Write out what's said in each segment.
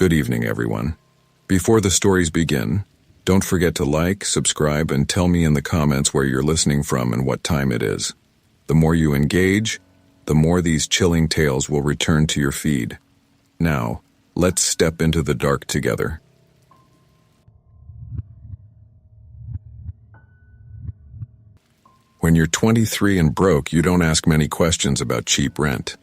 Good evening, everyone. Before the stories begin, don't forget to like, subscribe, and tell me in the comments where you're listening from and what time it is. The more you engage, the more these chilling tales will return to your feed. Now, let's step into the dark together. When you're 23 and broke, you don't ask many questions about cheap rent.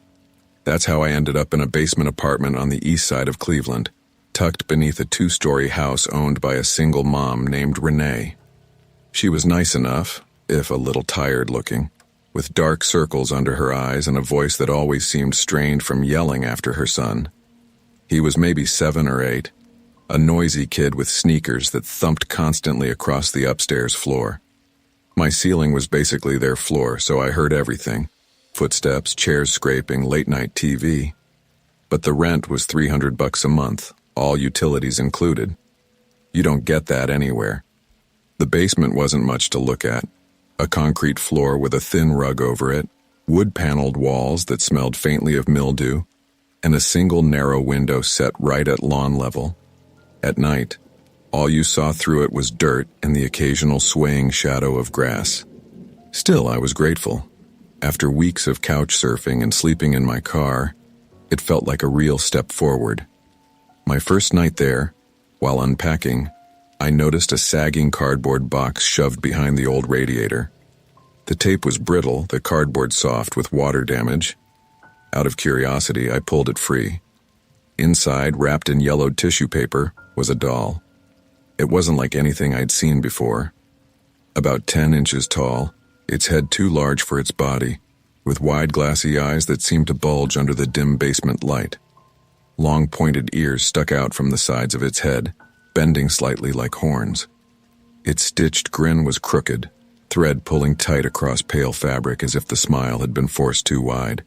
That's how I ended up in a basement apartment on the east side of Cleveland, tucked beneath a 2-story house owned by a single mom named Renee. She was nice enough, if a little tired looking, with dark circles under her eyes and a voice that always seemed strained from yelling after her son. He was maybe 7 or 8, a noisy kid with sneakers that thumped constantly across the upstairs floor. My ceiling was basically their floor, so I heard everything. Footsteps, chairs scraping, late-night TV. But the rent was $300 a month, all utilities included. You don't get that anywhere. The basement wasn't much to look at. A concrete floor with a thin rug over it, wood-paneled walls that smelled faintly of mildew, and a single narrow window set right at lawn level. At night, all you saw through it was dirt and the occasional swaying shadow of grass. Still, I was grateful. After weeks of couch surfing and sleeping in my car, it felt like a real step forward. My first night there, while unpacking, I noticed a sagging cardboard box shoved behind the old radiator. The tape was brittle, the cardboard soft with water damage. Out of curiosity, I pulled it free. Inside, wrapped in yellowed tissue paper, was a doll. It wasn't like anything I'd seen before. About 10 inches tall, its head too large for its body, with wide glassy eyes that seemed to bulge under the dim basement light. Long pointed ears stuck out from the sides of its head, bending slightly like horns. Its stitched grin was crooked, thread pulling tight across pale fabric as if the smile had been forced too wide.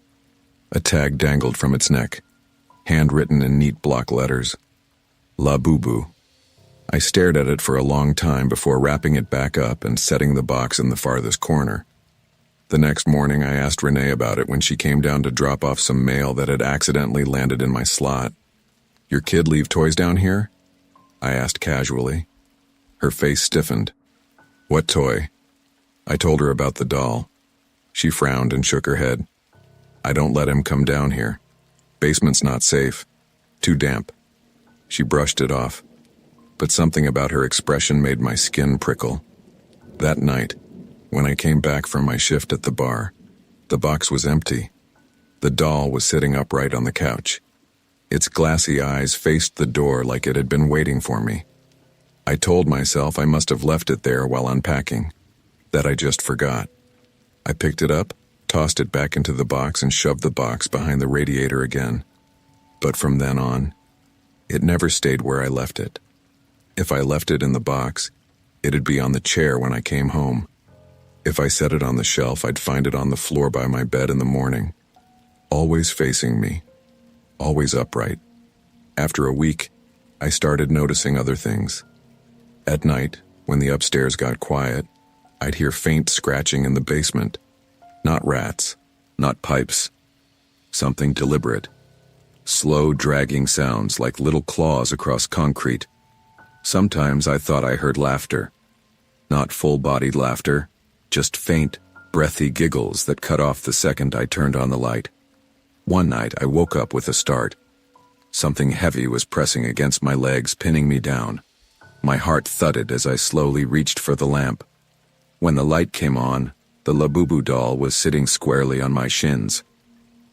A tag dangled from its neck, handwritten in neat block letters. Labubu. I stared at it for a long time before wrapping it back up and setting the box in the farthest corner. The next morning, I asked Renee about it when she came down to drop off some mail that had accidentally landed in my slot. "Your kid leave toys down here?" I asked casually. Her face stiffened. "What toy?" I told her about the doll. She frowned and shook her head. "I don't let him come down here. Basement's not safe. Too damp." She brushed it off. But something about her expression made my skin prickle. That night, when I came back from my shift at the bar, the box was empty. The doll was sitting upright on the couch. Its glassy eyes faced the door like it had been waiting for me. I told myself I must have left it there while unpacking, that I just forgot. I picked it up, tossed it back into the box, and shoved the box behind the radiator again. But from then on, it never stayed where I left it. If I left it in the box, it'd be on the chair when I came home. If I set it on the shelf, I'd find it on the floor by my bed in the morning. Always facing me. Always upright. After a week, I started noticing other things. At night, when the upstairs got quiet, I'd hear faint scratching in the basement. Not rats, not pipes. Something deliberate. Slow, dragging sounds like little claws across concrete. Sometimes I thought I heard laughter. Not full-bodied laughter, just faint, breathy giggles that cut off the second I turned on the light. One night I woke up with a start. Something heavy was pressing against my legs, pinning me down. My heart thudded as I slowly reached for the lamp. When the light came on, the Labubu doll was sitting squarely on my shins.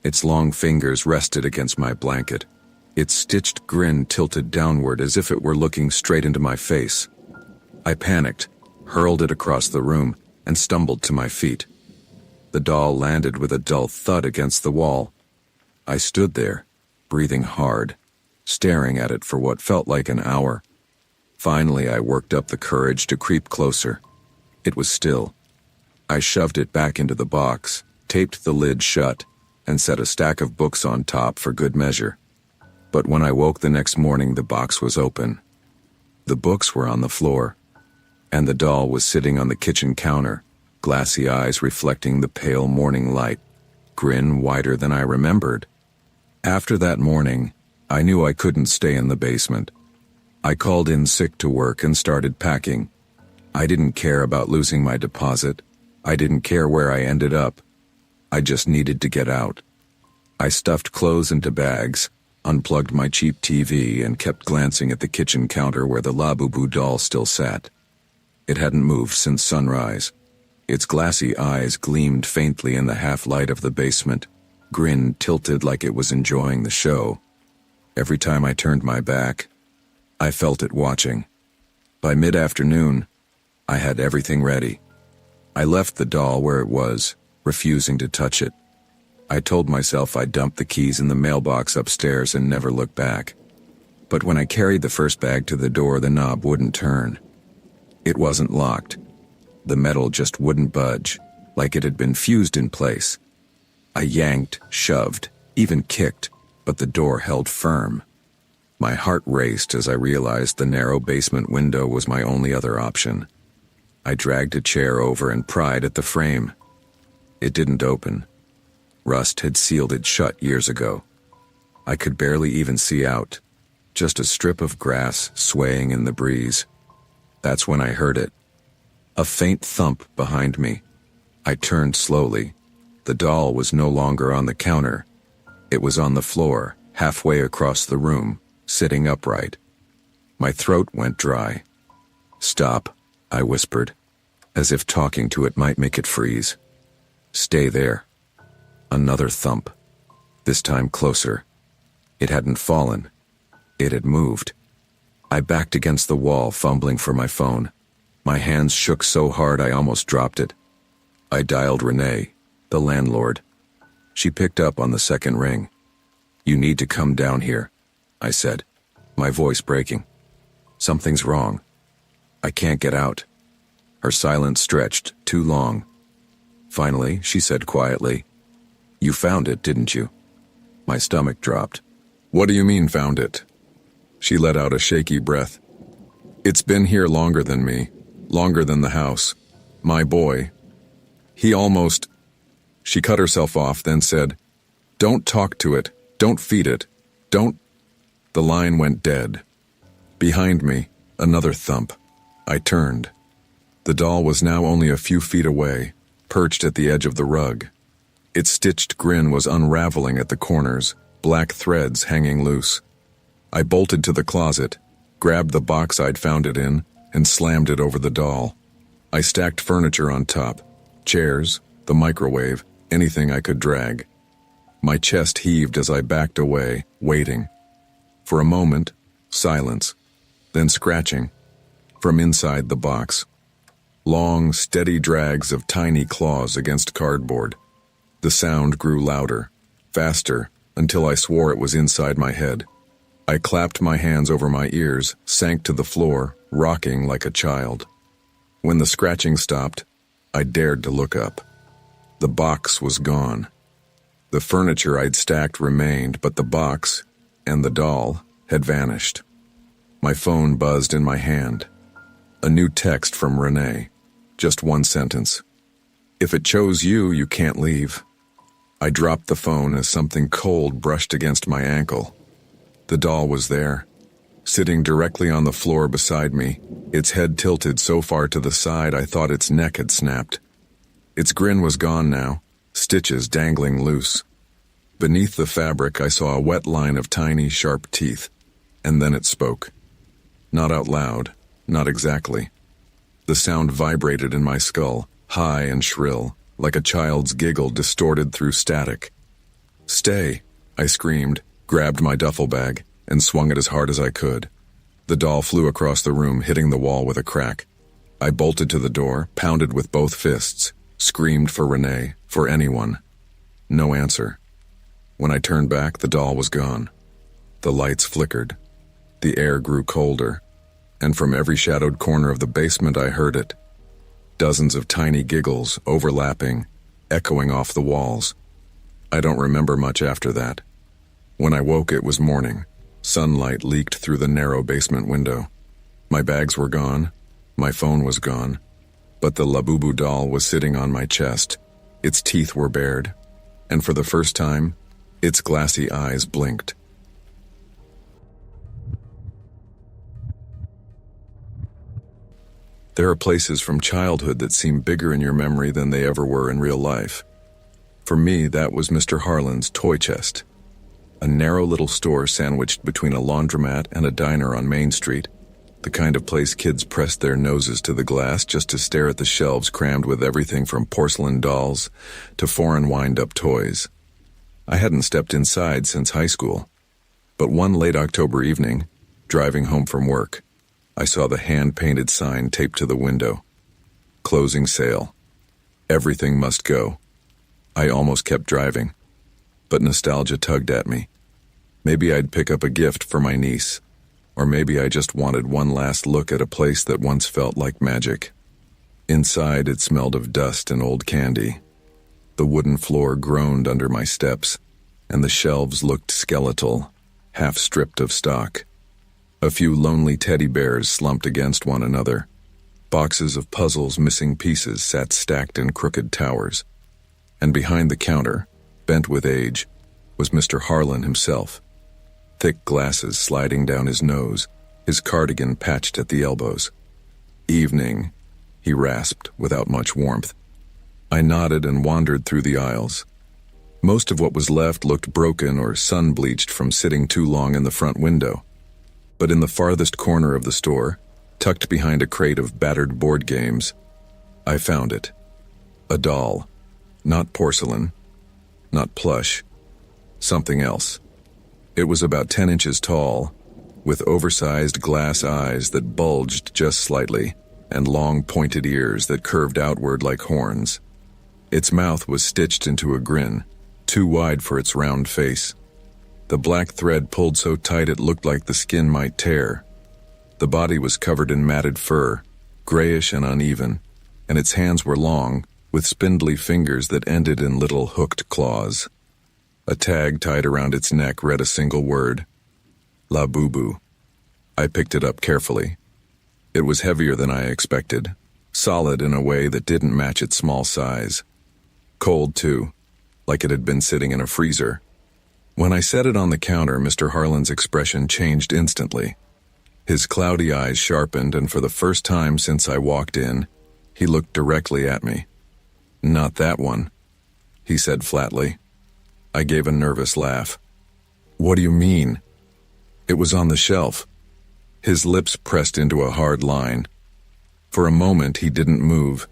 Its long fingers rested against my blanket. Its stitched grin tilted downward as if it were looking straight into my face. I panicked, hurled it across the room, and stumbled to my feet. The doll landed with a dull thud against the wall. I stood there, breathing hard, staring at it for what felt like an hour. Finally, I worked up the courage to creep closer. It was still. I shoved it back into the box, taped the lid shut, and set a stack of books on top for good measure. But when I woke the next morning, the box was open. The books were on the floor, and the doll was sitting on the kitchen counter, glassy eyes reflecting the pale morning light, grin wider than I remembered. After that morning, I knew I couldn't stay in the basement. I called in sick to work and started packing. I didn't care about losing my deposit. I didn't care where I ended up. I just needed to get out. I stuffed clothes into bags, unplugged my cheap TV, and kept glancing at the kitchen counter where the Labubu doll still sat. It hadn't moved since sunrise. Its glassy eyes gleamed faintly in the half-light of the basement, grin tilted like it was enjoying the show. Every time I turned my back, I felt it watching. By mid-afternoon, I had everything ready. I left the doll where it was, refusing to touch it. I told myself I'd dump the keys in the mailbox upstairs and never look back. But when I carried the first bag to the door, the knob wouldn't turn. It wasn't locked. The metal just wouldn't budge, like it had been fused in place. I yanked, shoved, even kicked, but the door held firm. My heart raced as I realized the narrow basement window was my only other option. I dragged a chair over and pried at the frame. It didn't open. Rust had sealed it shut years ago. I could barely even see out, just a strip of grass swaying in the breeze. That's when I heard it. A faint thump behind me. I turned slowly. The doll was no longer on the counter. It was on the floor, halfway across the room, sitting upright. My throat went dry. "Stop," I whispered, as if talking to it might make it freeze. "Stay there." Another thump. This time closer. It hadn't fallen. It had moved. I backed against the wall, fumbling for my phone. My hands shook so hard I almost dropped it. I dialed Renee, the landlord. She picked up on the second ring. "You need to come down here," I said, my voice breaking. "Something's wrong. I can't get out." Her silence stretched too long. Finally, she said quietly, "You found it, didn't you?" My stomach dropped. "What do you mean, found it?" She let out a shaky breath. "It's been here longer than me, longer than the house. My boy. He almost..." She cut herself off, then said, "Don't talk to it. Don't feed it. Don't..." The line went dead. Behind me, another thump. I turned. The doll was now only a few feet away, perched at the edge of the rug. Its stitched grin was unraveling at the corners, black threads hanging loose. I bolted to the closet, grabbed the box I'd found it in, and slammed it over the doll. I stacked furniture on top, chairs, the microwave, anything I could drag. My chest heaved as I backed away, waiting. For a moment, silence, then scratching, from inside the box. Long, steady drags of tiny claws against cardboard. The sound grew louder, faster, until I swore it was inside my head. I clapped my hands over my ears, sank to the floor, rocking like a child. When the scratching stopped, I dared to look up. The box was gone. The furniture I'd stacked remained, but the box, and the doll, had vanished. My phone buzzed in my hand. A new text from Renee. Just one sentence. "If it chose you, you can't leave." I dropped the phone as something cold brushed against my ankle. The doll was there, sitting directly on the floor beside me, its head tilted so far to the side I thought its neck had snapped. Its grin was gone now, stitches dangling loose. Beneath the fabric I saw a wet line of tiny, sharp teeth, and then it spoke. Not out loud, not exactly. The sound vibrated in my skull, high and shrill, like a child's giggle distorted through static. "Stay," I screamed, grabbed my duffel bag, and swung it as hard as I could. The doll flew across the room, hitting the wall with a crack. I bolted to the door, pounded with both fists, screamed for Renee, for anyone. No answer. When I turned back, the doll was gone. The lights flickered. The air grew colder, and from every shadowed corner of the basement I heard it. Dozens of tiny giggles, overlapping, echoing off the walls. I don't remember much after that. When I woke, it was morning. Sunlight leaked through the narrow basement window. My bags were gone. My phone was gone. But the Labubu doll was sitting on my chest. Its teeth were bared. And for the first time, its glassy eyes blinked. There are places from childhood that seem bigger in your memory than they ever were in real life. For me, that was Mr. Harlan's toy chest. A narrow little store sandwiched between a laundromat and a diner on Main Street, the kind of place kids pressed their noses to the glass just to stare at the shelves crammed with everything from porcelain dolls to foreign wind-up toys. I hadn't stepped inside since high school, but one late October evening, driving home from work, I saw the hand-painted sign taped to the window. Closing sale. Everything must go. I almost kept driving, but nostalgia tugged at me. Maybe I'd pick up a gift for my niece, or maybe I just wanted one last look at a place that once felt like magic. Inside, it smelled of dust and old candy. The wooden floor groaned under my steps, and the shelves looked skeletal, half stripped of stock. A few lonely teddy bears slumped against one another. Boxes of puzzles missing pieces sat stacked in crooked towers. And behind the counter, bent with age, was Mr. Harlan himself. Thick glasses sliding down his nose, his cardigan patched at the elbows. "Evening," he rasped without much warmth. I nodded and wandered through the aisles. Most of what was left looked broken or sun-bleached from sitting too long in the front window. But in the farthest corner of the store, tucked behind a crate of battered board games, I found it. A doll. Not porcelain. Not plush. Something else. It was about 10 inches tall, with oversized glass eyes that bulged just slightly, and long pointed ears that curved outward like horns. Its mouth was stitched into a grin, too wide for its round face. The black thread pulled so tight it looked like the skin might tear. The body was covered in matted fur, grayish and uneven, and its hands were long, with spindly fingers that ended in little hooked claws. A tag tied around its neck read a single word: Labubu. I picked it up carefully. It was heavier than I expected, solid in a way that didn't match its small size. Cold, too, like it had been sitting in a freezer. When I set it on the counter, Mr. Harlan's expression changed instantly. His cloudy eyes sharpened, and for the first time since I walked in, he looked directly at me. "Not that one," he said flatly. I gave a nervous laugh. "What do you mean?" "It was on the shelf." His lips pressed into a hard line. For a moment he didn't move,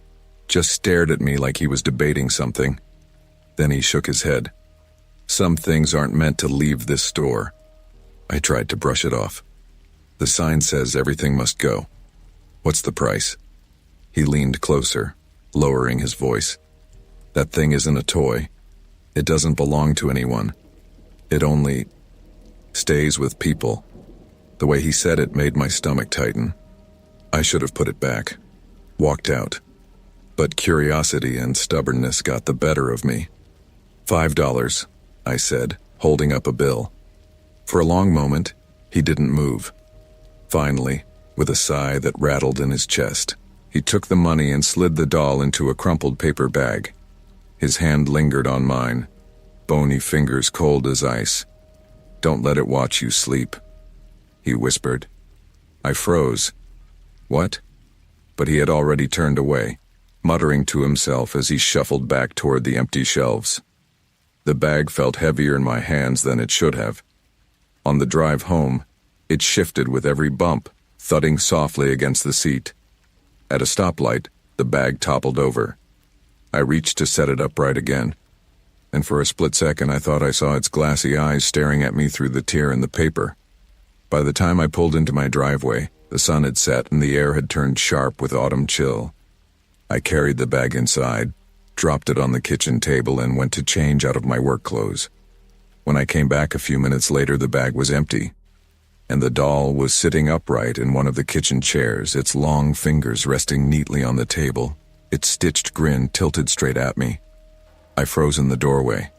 just stared at me like he was debating something. Then he shook his head. "Some things aren't meant to leave this store." I tried to brush it off. "The sign says everything must go." "What's the price?" He leaned closer, lowering his voice. "That thing isn't a toy. It doesn't belong to anyone. It only stays with people." The way he said it made my stomach tighten. I should have put it back, walked out. But curiosity and stubbornness got the better of me. $5, I said, holding up a bill. For a long moment, he didn't move. Finally, with a sigh that rattled in his chest, he took the money and slid the doll into a crumpled paper bag. His hand lingered on mine, bony fingers cold as ice. "Don't let it watch you sleep," he whispered. I froze. "What?" But he had already turned away, muttering to himself as he shuffled back toward the empty shelves. The bag felt heavier in my hands than it should have. On the drive home, it shifted with every bump, thudding softly against the seat. At a stoplight, the bag toppled over. I reached to set it upright again, and for a split second I thought I saw its glassy eyes staring at me through the tear in the paper. By the time I pulled into my driveway, the sun had set and the air had turned sharp with autumn chill. I carried the bag inside, dropped it on the kitchen table, and went to change out of my work clothes. When I came back a few minutes later, the bag was empty, and the doll was sitting upright in one of the kitchen chairs, its long fingers resting neatly on the table, its stitched grin tilted straight at me. I froze in the doorway.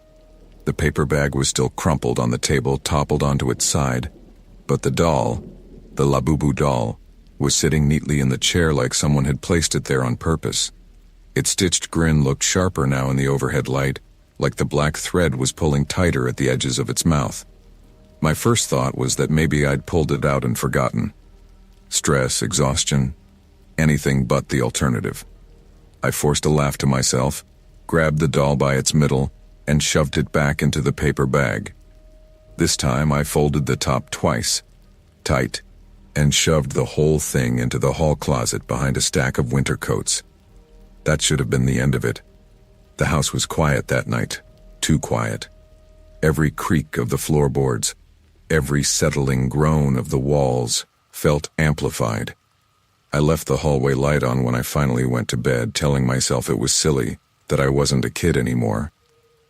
The paper bag was still crumpled on the table, toppled onto its side, but the doll, the Labubu doll, was sitting neatly in the chair like someone had placed it there on purpose. Its stitched grin looked sharper now in the overhead light, like the black thread was pulling tighter at the edges of its mouth. My first thought was that maybe I'd pulled it out and forgotten. Stress, exhaustion. Anything but the alternative. I forced a laugh to myself, grabbed the doll by its middle, and shoved it back into the paper bag. This time I folded the top twice, tight, and shoved the whole thing into the hall closet behind a stack of winter coats. That should have been the end of it. The house was quiet that night, too quiet. Every creak of the floorboards, every settling groan of the walls felt amplified. I left the hallway light on when I finally went to bed, telling myself it was silly, that I wasn't a kid anymore.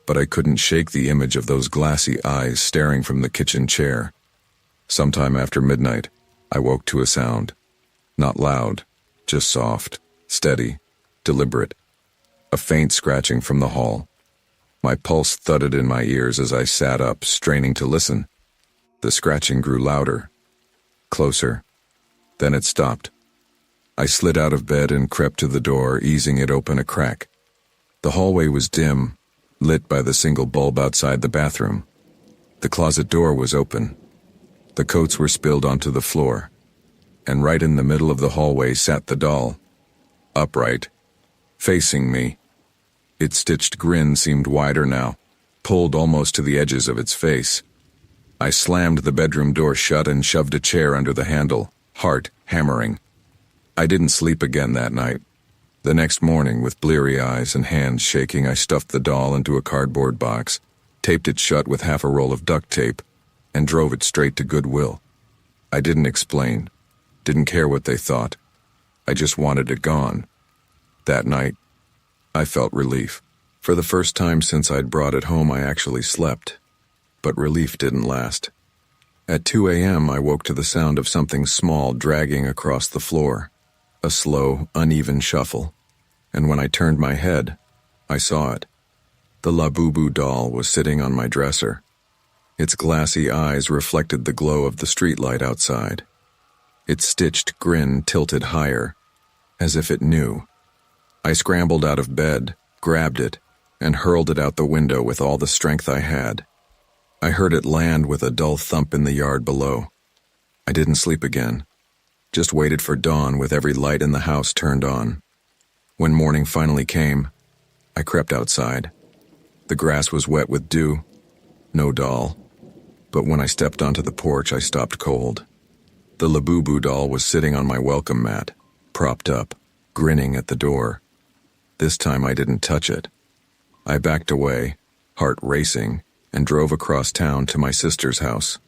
But I couldn't shake the image of those glassy eyes staring from the kitchen chair. Sometime after midnight, I woke to a sound. Not loud, just soft, steady, deliberate. A faint scratching from the hall. My pulse thudded in my ears as I sat up, straining to listen. The scratching grew louder, closer. Then it stopped. I slid out of bed and crept to the door, easing it open a crack. The hallway was dim, lit by the single bulb outside the bathroom. The closet door was open. The coats were spilled onto the floor, and right in the middle of the hallway sat the doll, upright, facing me. Its stitched grin seemed wider now, pulled almost to the edges of its face. I slammed the bedroom door shut and shoved a chair under the handle, heart hammering. I didn't sleep again that night. The next morning, with bleary eyes and hands shaking, I stuffed the doll into a cardboard box, taped it shut with half a roll of duct tape, and drove it straight to Goodwill. I didn't explain, didn't care what they thought. I just wanted it gone. That night, I felt relief. For the first time since I'd brought it home, I actually slept. But relief didn't last. At 2 a.m., I woke to the sound of something small dragging across the floor. A slow, uneven shuffle. And when I turned my head, I saw it. The Labubu doll was sitting on my dresser. Its glassy eyes reflected the glow of the streetlight outside. Its stitched grin tilted higher, as if it knew. I scrambled out of bed, grabbed it, and hurled it out the window with all the strength I had. I heard it land with a dull thump in the yard below. I didn't sleep again, just waited for dawn with every light in the house turned on. When morning finally came, I crept outside. The grass was wet with dew. No doll. But when I stepped onto the porch, I stopped cold. The Labubu doll was sitting on my welcome mat, propped up, grinning at the door. This time I didn't touch it. I backed away, heart racing, and drove across town to my sister's house.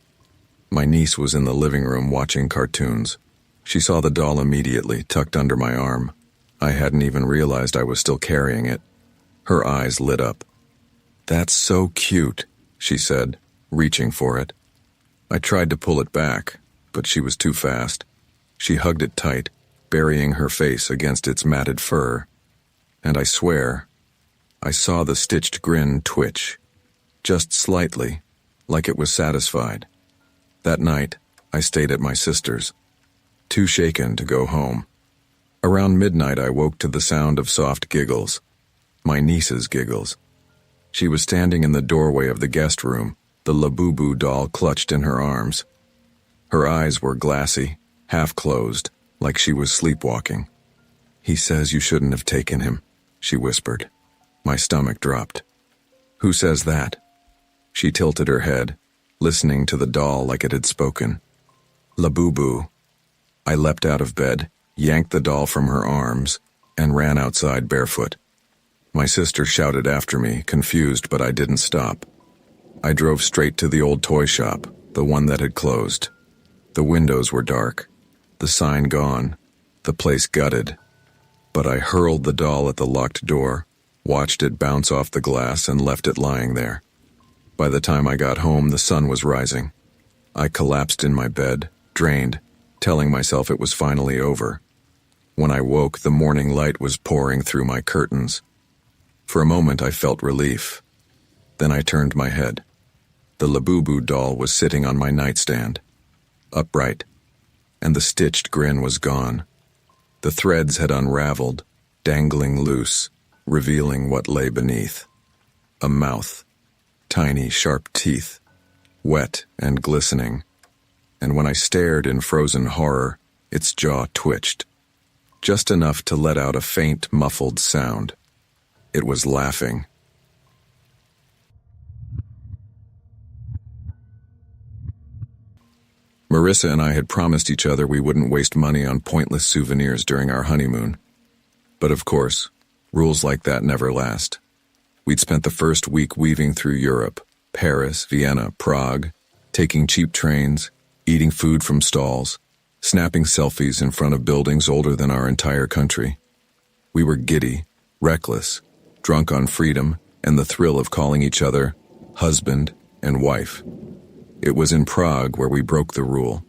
My niece was in the living room watching cartoons. She saw the doll immediately, tucked under my arm. I hadn't even realized I was still carrying it. Her eyes lit up. "That's so cute," she said, reaching for it. I tried to pull it back, but she was too fast. She hugged it tight, burying her face against its matted fur. And I swear, I saw the stitched grin twitch, just slightly, like it was satisfied. That night, I stayed at my sister's, too shaken to go home. Around midnight, I woke to the sound of soft giggles, my niece's giggles. She was standing in the doorway of the guest room, the Labubu doll clutched in her arms. Her eyes were glassy, half-closed, like she was sleepwalking. "He says you shouldn't have taken him," she whispered. My stomach dropped. "Who says that?" She tilted her head, listening to the doll like it had spoken. "Labubu." I leapt out of bed, yanked the doll from her arms, and ran outside barefoot. My sister shouted after me, confused, but I didn't stop. I drove straight to the old toy shop, the one that had closed. The windows were dark, the sign gone, the place gutted. But I hurled the doll at the locked door, watched it bounce off the glass, and left it lying there. By the time I got home, the sun was rising. I collapsed in my bed, drained, telling myself it was finally over. When I woke, the morning light was pouring through my curtains. For a moment, I felt relief. Then I turned my head. The Labubu doll was sitting on my nightstand, upright, and the stitched grin was gone. The threads had unraveled, dangling loose, revealing what lay beneath. A mouth, tiny, sharp teeth, wet and glistening. And when I stared in frozen horror, its jaw twitched. just enough to let out a faint, muffled sound. It was laughing. Marissa and I had promised each other we wouldn't waste money on pointless souvenirs during our honeymoon. But of course, rules like that never last. We'd spent the first week weaving through Europe, Paris, Vienna, Prague, taking cheap trains, eating food from stalls, snapping selfies in front of buildings older than our entire country. We were giddy, reckless, drunk on freedom and the thrill of calling each other husband and wife. It was in Prague where we broke the rule.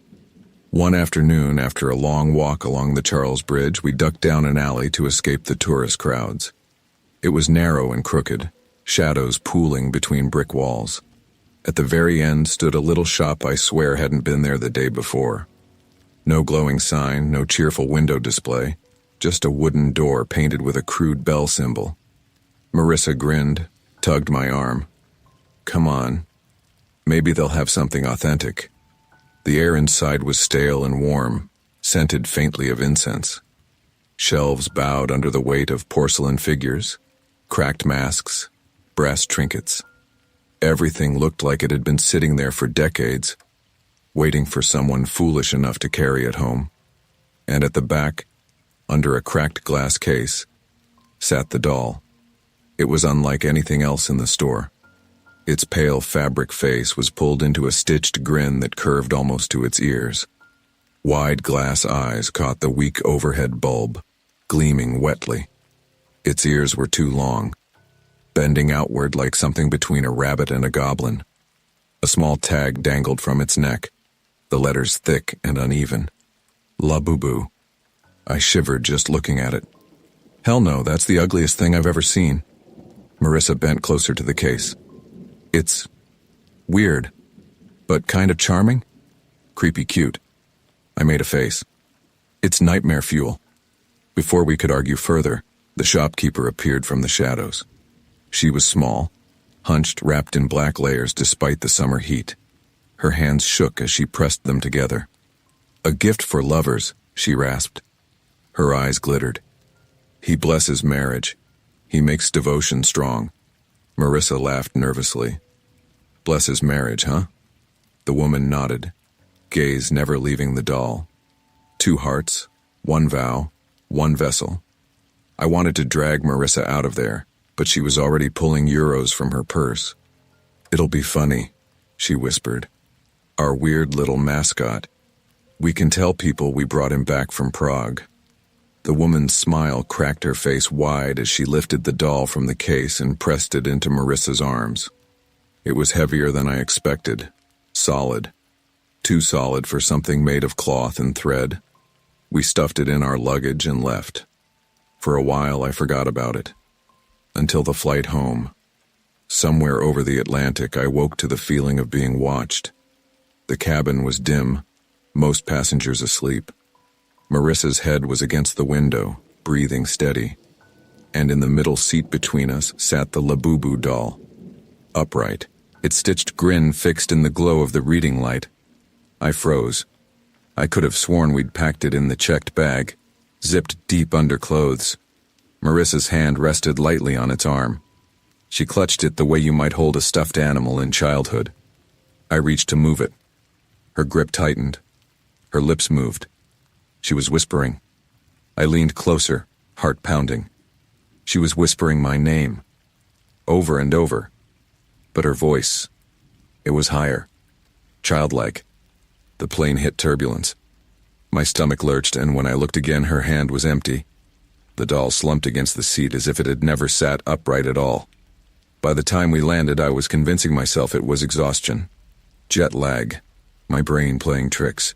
One afternoon, after a long walk along the Charles Bridge, we ducked down an alley to escape the tourist crowds. It was narrow and crooked, shadows pooling between brick walls. At the very end stood a little shop I swear hadn't been there the day before. No glowing sign, no cheerful window display, just a wooden door painted with a crude bell symbol. Marissa grinned, tugged my arm. Come on. Maybe they'll have something authentic. The air inside was stale and warm, scented faintly of incense. Shelves bowed under the weight of porcelain figures, cracked masks, brass trinkets. Everything looked like it had been sitting there for decades, waiting for someone foolish enough to carry it home. And at the back, under a cracked glass case, sat the doll. It was unlike anything else in the store. Its pale fabric face was pulled into a stitched grin that curved almost to its ears. Wide glass eyes caught the weak overhead bulb, gleaming wetly. Its ears were too long, bending outward like something between a rabbit and a goblin. A small tag dangled from its neck, the letters thick and uneven. Labubu. I shivered just looking at it. Hell no, that's the ugliest thing I've ever seen. Marissa bent closer to the case. It's weird, but kind of charming. Creepy cute. I made a face. It's nightmare fuel. Before we could argue further, the shopkeeper appeared from the shadows. She was small, hunched, wrapped in black layers despite the summer heat. Her hands shook as she pressed them together. A gift for lovers, she rasped. Her eyes glittered. He blesses marriage. He makes devotion strong. Marissa laughed nervously. Blesses marriage, huh? The woman nodded, gaze never leaving the doll. 2 hearts, 1 vow, 1 vessel. I wanted to drag Marissa out of there, but she was already pulling euros from her purse. It'll be funny, she whispered. Our weird little mascot. We can tell people we brought him back from Prague. The woman's smile cracked her face wide as she lifted the doll from the case and pressed it into Marissa's arms. It was heavier than I expected. Solid. Too solid for something made of cloth and thread. We stuffed it in our luggage and left. For a while I forgot about it. Until the flight home. Somewhere over the Atlantic I woke to the feeling of being watched. The cabin was dim, most passengers asleep. Marissa's head was against the window, breathing steady. And in the middle seat between us sat the Labubu doll. Upright, its stitched grin fixed in the glow of the reading light. I froze. I could have sworn we'd packed it in the checked bag, zipped deep under clothes. Marissa's hand rested lightly on its arm. She clutched it the way you might hold a stuffed animal in childhood. I reached to move it. Her grip tightened. Her lips moved. She was whispering. I leaned closer, heart pounding. She was whispering my name. Over and over. But her voice, it was higher. Childlike. The plane hit turbulence. My stomach lurched, and when I looked again, her hand was empty. The doll slumped against the seat as if it had never sat upright at all. By the time we landed, I was convincing myself it was exhaustion. Jet lag. My brain playing tricks.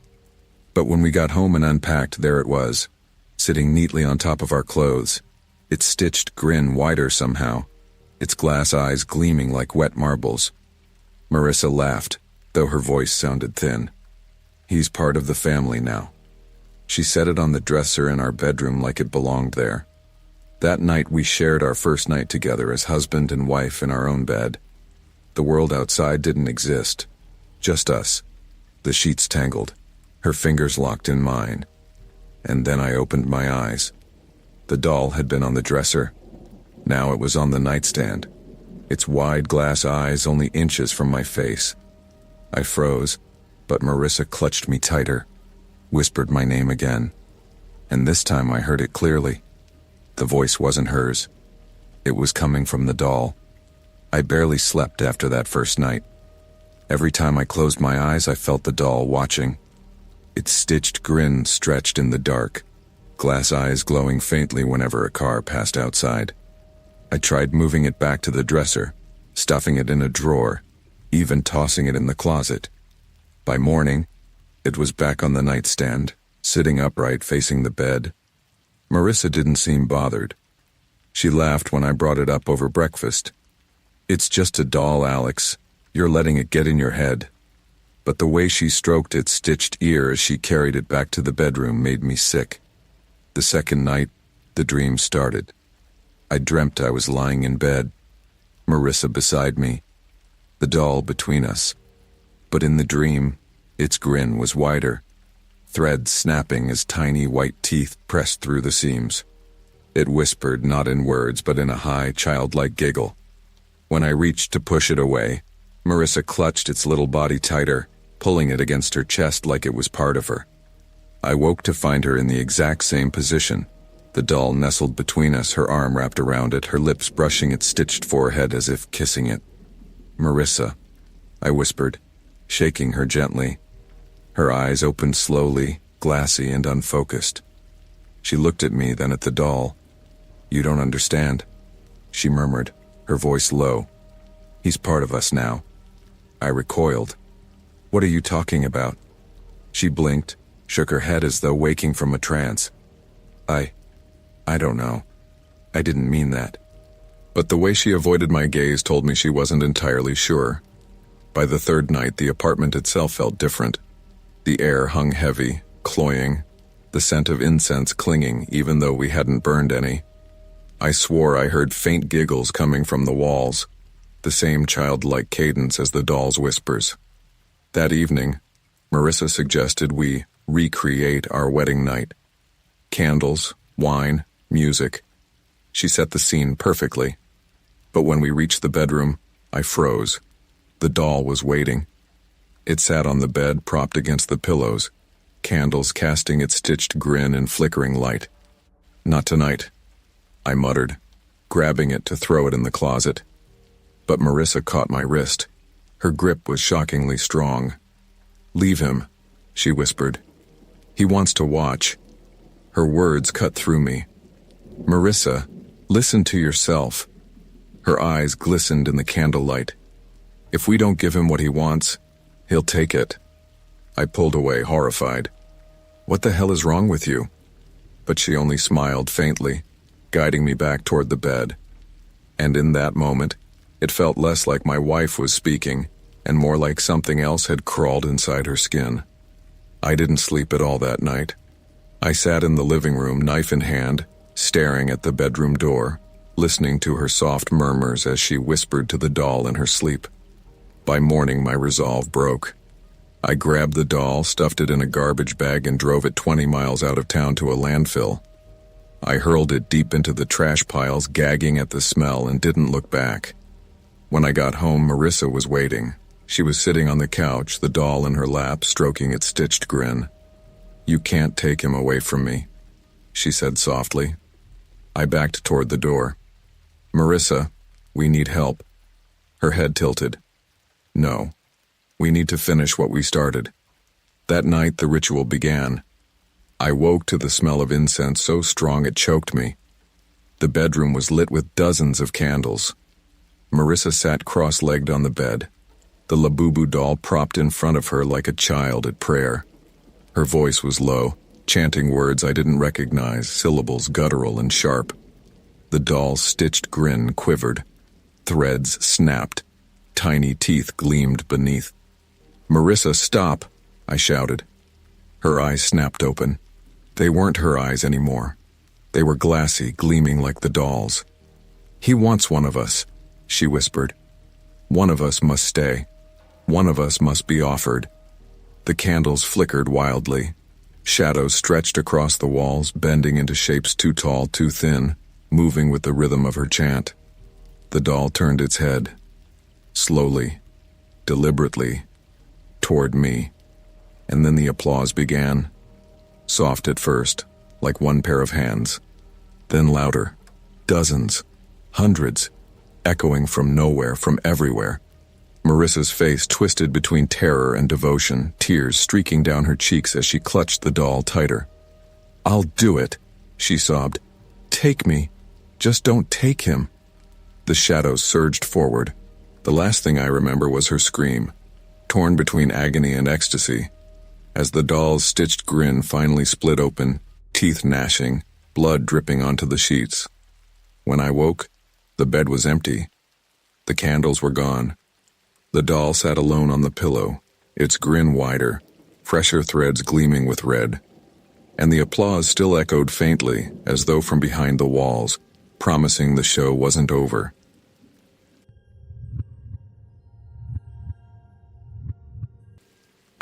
But when we got home and unpacked, there it was, sitting neatly on top of our clothes, its stitched grin wider somehow, its glass eyes gleaming like wet marbles. Marissa laughed, though her voice sounded thin. He's part of the family now. She set it on the dresser in our bedroom like it belonged there. That night we shared our first night together as husband and wife in our own bed. The world outside didn't exist. Just us. The sheets tangled. Her fingers locked in mine. And then I opened my eyes. The doll had been on the dresser. Now it was on the nightstand, its wide glass eyes only inches from my face. I froze, but Marissa clutched me tighter, whispered my name again. And this time I heard it clearly. The voice wasn't hers. It was coming from the doll. I barely slept after that first night. Every time I closed my eyes, I felt the doll watching. Its stitched grin stretched in the dark, glass eyes glowing faintly whenever a car passed outside. I tried moving it back to the dresser, stuffing it in a drawer, even tossing it in the closet. By morning, it was back on the nightstand, sitting upright facing the bed. Marissa didn't seem bothered. She laughed when I brought it up over breakfast. "It's just a doll, Alex. You're letting it get in your head." But the way she stroked its stitched ear as she carried it back to the bedroom made me sick. The second night, the dream started. I dreamt I was lying in bed, Marissa beside me, the doll between us. But in the dream, its grin was wider, threads snapping as tiny white teeth pressed through the seams. It whispered not in words but in a high, childlike giggle. When I reached to push it away, Marissa clutched its little body tighter, pulling it against her chest like it was part of her. I woke to find her in the exact same position. The doll nestled between us, her arm wrapped around it, her lips brushing its stitched forehead as if kissing it. "Marissa," I whispered, shaking her gently. Her eyes opened slowly, glassy and unfocused. She looked at me, then at the doll. "You don't understand," she murmured, her voice low. "He's part of us now." I recoiled. "What are you talking about?" She blinked, shook her head as though waking from a trance. I don't know. I didn't mean that." But the way she avoided my gaze told me she wasn't entirely sure. By the third night, the apartment itself felt different. The air hung heavy, cloying, the scent of incense clinging even though we hadn't burned any. I swore I heard faint giggles coming from the walls, the same childlike cadence as the doll's whispers. That evening, Marissa suggested we recreate our wedding night. Candles, wine, music. She set the scene perfectly. But when we reached the bedroom, I froze. The doll was waiting. It sat on the bed, propped against the pillows, candles casting its stitched grin in flickering light. "Not tonight," I muttered, grabbing it to throw it in the closet. But Marissa caught my wrist. Her grip was shockingly strong. "Leave him," she whispered. "He wants to watch." Her words cut through me. "Marissa, listen to yourself." Her eyes glistened in the candlelight. "If we don't give him what he wants, he'll take it." I pulled away, horrified. "What the hell is wrong with you?" But she only smiled faintly, guiding me back toward the bed. And in that moment, it felt less like my wife was speaking, and more like something else had crawled inside her skin. I didn't sleep at all that night. I sat in the living room, knife in hand, staring at the bedroom door, listening to her soft murmurs as she whispered to the doll in her sleep. By morning, my resolve broke. I grabbed the doll, stuffed it in a garbage bag, and drove it 20 miles out of town to a landfill. I hurled it deep into the trash piles, gagging at the smell, and didn't look back. When I got home, Marissa was waiting. She was sitting on the couch, the doll in her lap, stroking its stitched grin. "You can't take him away from me," she said softly. I backed toward the door. "Marissa, we need help." Her head tilted. "No, we need to finish what we started." That night, the ritual began. I woke to the smell of incense so strong it choked me. The bedroom was lit with dozens of candles. Marissa sat cross-legged on the bed, the Labubu doll propped in front of her like a child at prayer. Her voice was low, chanting words I didn't recognize, syllables guttural and sharp. The doll's stitched grin quivered. Threads snapped. Tiny teeth gleamed beneath. "Marissa, stop!" I shouted. Her eyes snapped open. They weren't her eyes anymore. They were glassy, gleaming like the doll's. "He wants one of us," she whispered. "One of us must stay. One of us must be offered." The candles flickered wildly. Shadows stretched across the walls, bending into shapes too tall, too thin, moving with the rhythm of her chant. The doll turned its head, slowly, deliberately, toward me, and then the applause began. Soft at first, like one pair of hands, then louder, dozens, hundreds, echoing from nowhere, from everywhere. Marissa's face twisted between terror and devotion, tears streaking down her cheeks as she clutched the doll tighter. "I'll do it," she sobbed. "Take me. Just don't take him." The shadows surged forward. The last thing I remember was her scream, torn between agony and ecstasy, as the doll's stitched grin finally split open, teeth gnashing, blood dripping onto the sheets. When I woke, the bed was empty. The candles were gone. The doll sat alone on the pillow, its grin wider, fresher threads gleaming with red. And the applause still echoed faintly, as though from behind the walls, promising the show wasn't over.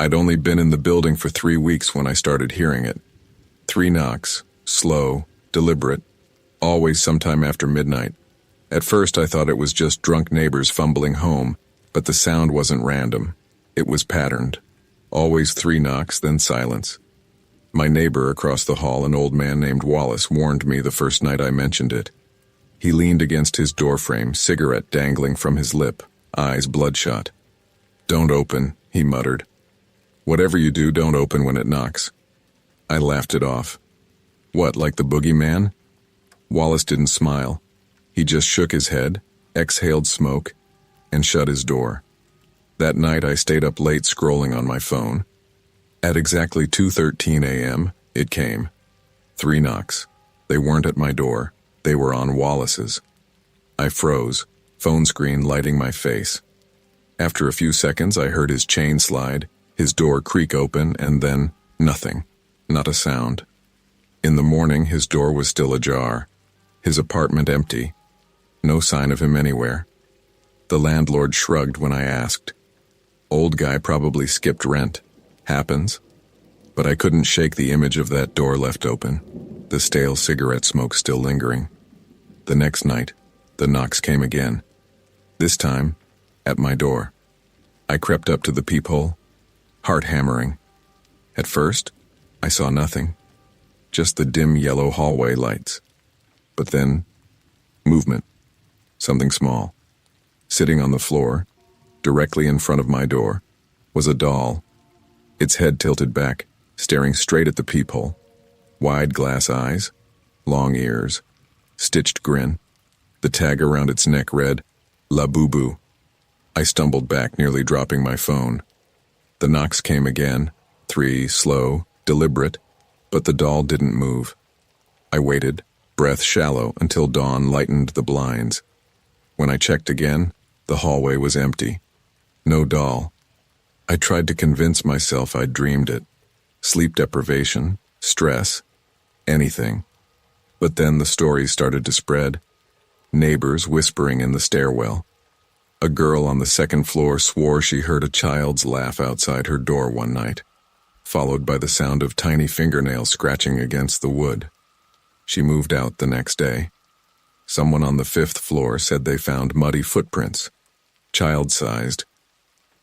I'd only been in the building for 3 weeks when I started hearing it. 3 knocks, slow, deliberate, always sometime after midnight. At first I thought it was just drunk neighbors fumbling home, but the sound wasn't random. It was patterned. Always 3 knocks, then silence. My neighbor across the hall, an old man named Wallace, warned me the first night I mentioned it. He leaned against his doorframe, cigarette dangling from his lip, eyes bloodshot. "Don't open," he muttered. "Whatever you do, don't open when it knocks." I laughed it off. "What, like the boogeyman?" Wallace didn't smile. He just shook his head, exhaled smoke, and shut his door. That night I stayed up late scrolling on my phone. At exactly 2:13 a.m., it came. 3 knocks. They weren't at my door. They were on Wallace's. I froze, phone screen lighting my face. After a few seconds, I heard his chain slide, his door creak open, and then nothing. Not a sound. In the morning, his door was still ajar. His apartment empty. No sign of him anywhere. The landlord shrugged when I asked. "Old guy probably skipped rent. Happens." But I couldn't shake the image of that door left open, the stale cigarette smoke still lingering. The next night, the knocks came again. This time, at my door. I crept up to the peephole, heart hammering. At first, I saw nothing. Just the dim yellow hallway lights. But then, movement. Something small. Sitting on the floor, directly in front of my door, was a doll. Its head tilted back, staring straight at the peephole. Wide glass eyes, long ears, stitched grin. The tag around its neck read, "Labubu." I stumbled back, nearly dropping my phone. The knocks came again, 3, slow, deliberate, but the doll didn't move. I waited, breath shallow, until dawn lightened the blinds. When I checked again, the hallway was empty. No doll. I tried to convince myself I'd dreamed it. Sleep deprivation, stress, anything. But then the stories started to spread. Neighbors whispering in the stairwell. A girl on the 2nd floor swore she heard a child's laugh outside her door one night, followed by the sound of tiny fingernails scratching against the wood. She moved out the next day. Someone on the 5th floor said they found muddy footprints, child-sized,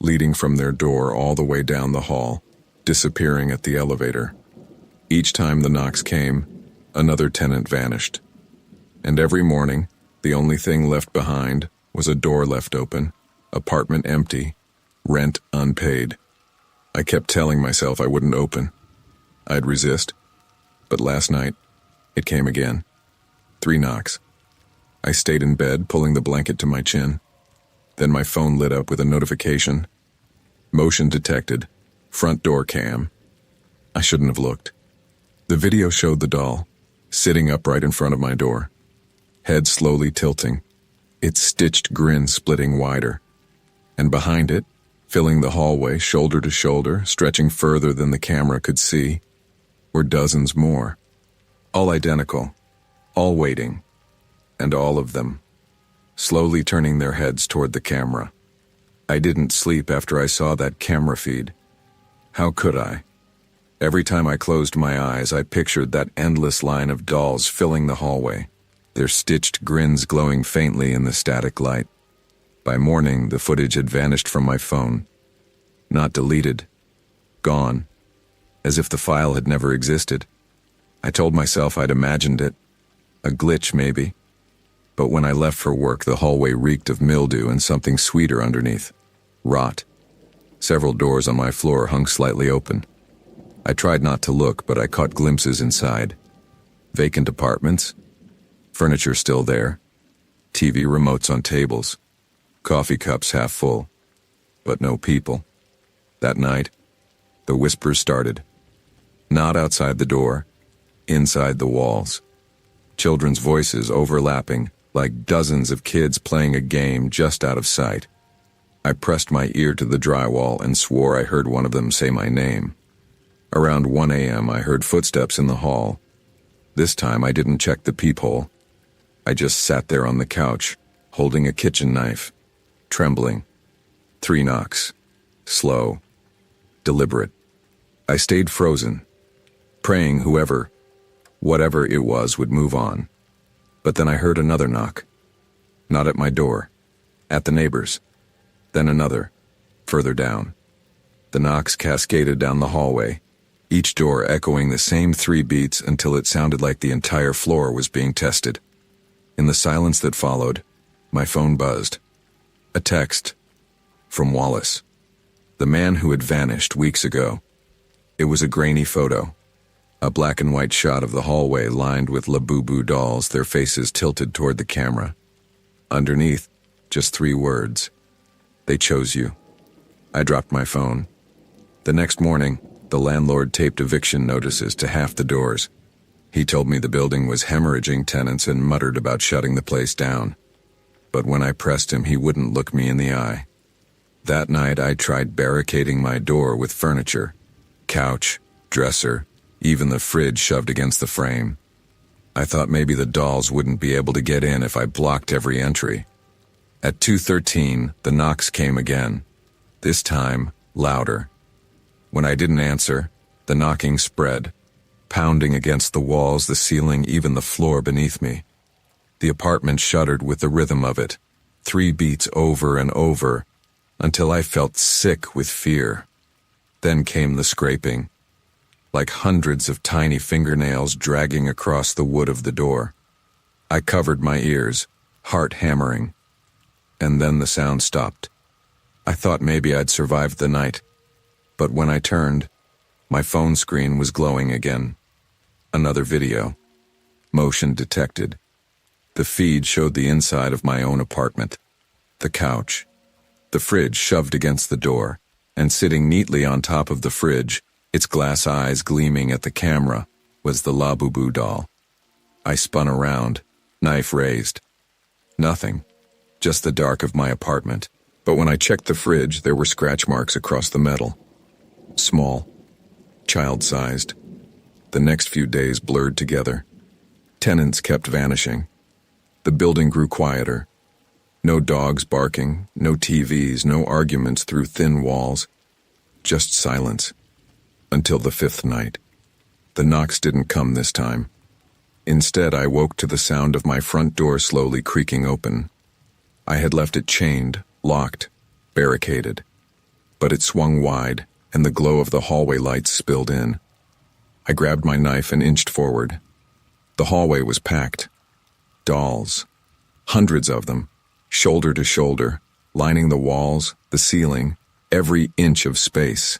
leading from their door all the way down the hall, disappearing at the elevator. Each time the knocks came, another tenant vanished. And every morning, the only thing left behind was a door left open, apartment empty, rent unpaid. I kept telling myself I wouldn't open. I'd resist. But last night, it came again. 3 knocks. I stayed in bed, pulling the blanket to my chin. Then my phone lit up with a notification. Motion detected. Front door cam. I shouldn't have looked. The video showed the doll, sitting upright in front of my door, head slowly tilting, its stitched grin splitting wider. And behind it, filling the hallway shoulder to shoulder, stretching further than the camera could see, were dozens more. All identical, all waiting, and all of them, slowly turning their heads toward the camera. I didn't sleep after I saw that camera feed. How could I? Every time I closed my eyes, I pictured that endless line of dolls filling the hallway, their stitched grins glowing faintly in the static light. By morning, the footage had vanished from my phone. Not deleted. Gone. As if the file had never existed. I told myself I'd imagined it. A glitch, maybe. But when I left for work, the hallway reeked of mildew and something sweeter underneath. Rot. Several doors on my floor hung slightly open. I tried not to look, but I caught glimpses inside. Vacant apartments. Furniture still there. TV remotes on tables. Coffee cups half full. But no people. That night, the whispers started. Not outside the door, inside the walls. Children's voices overlapping, like dozens of kids playing a game just out of sight. I pressed my ear to the drywall and swore I heard one of them say my name. Around 1 a.m., I heard footsteps in the hall. This time, I didn't check the peephole. I just sat there on the couch, holding a kitchen knife, trembling. 3 knocks. Slow. Deliberate. I stayed frozen, praying whatever it was would move on. But then I heard another knock. Not at my door. At the neighbor's. Then another, further down. The knocks cascaded down the hallway, each door echoing the same 3 beats until it sounded like the entire floor was being tested. In the silence that followed, my phone buzzed. A text. From Wallace. The man who had vanished weeks ago. It was a grainy photo. A black and white shot of the hallway lined with Labubu dolls, their faces tilted toward the camera. Underneath, just 3 words. They chose you. I dropped my phone. The next morning, the landlord taped eviction notices to half the doors. He told me the building was hemorrhaging tenants and muttered about shutting the place down. But when I pressed him, he wouldn't look me in the eye. That night, I tried barricading my door with furniture. Couch, dresser, even the fridge shoved against the frame. I thought maybe the dolls wouldn't be able to get in if I blocked every entry. At 2:13, the knocks came again. This time, louder. When I didn't answer, the knocking spread, pounding against the walls, the ceiling, even the floor beneath me. The apartment shuddered with the rhythm of it, 3 beats over and over, until I felt sick with fear. Then came the scraping, like hundreds of tiny fingernails dragging across the wood of the door. I covered my ears, heart hammering. And then the sound stopped. I thought maybe I'd survived the night. But when I turned, my phone screen was glowing again. Another video. Motion detected. The feed showed the inside of my own apartment. The couch. The fridge shoved against the door, and sitting neatly on top of the fridge, its glass eyes gleaming at the camera, was the Labubu doll. I spun around, knife raised. Nothing. Just the dark of my apartment. But when I checked the fridge, there were scratch marks across the metal. Small. Child-sized. The next few days blurred together. Tenants kept vanishing. The building grew quieter. No dogs barking, no TVs, no arguments through thin walls. Just silence. Until the 5th night. The knocks didn't come this time. Instead, I woke to the sound of my front door slowly creaking open. I had left it chained, locked, barricaded. But it swung wide, and the glow of the hallway lights spilled in. I grabbed my knife and inched forward. The hallway was packed. Dolls. Hundreds of them, shoulder to shoulder, lining the walls, the ceiling, every inch of space.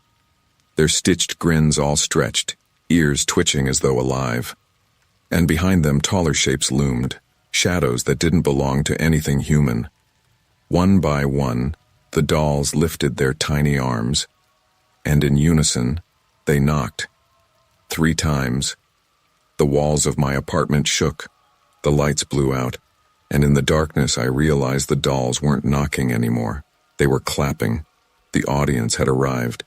Their stitched grins all stretched, ears twitching as though alive. And behind them taller shapes loomed, shadows that didn't belong to anything human. One by one, the dolls lifted their tiny arms, and in unison, they knocked. 3 times. The walls of my apartment shook, the lights blew out, and in the darkness I realized the dolls weren't knocking anymore. They were clapping. The audience had arrived.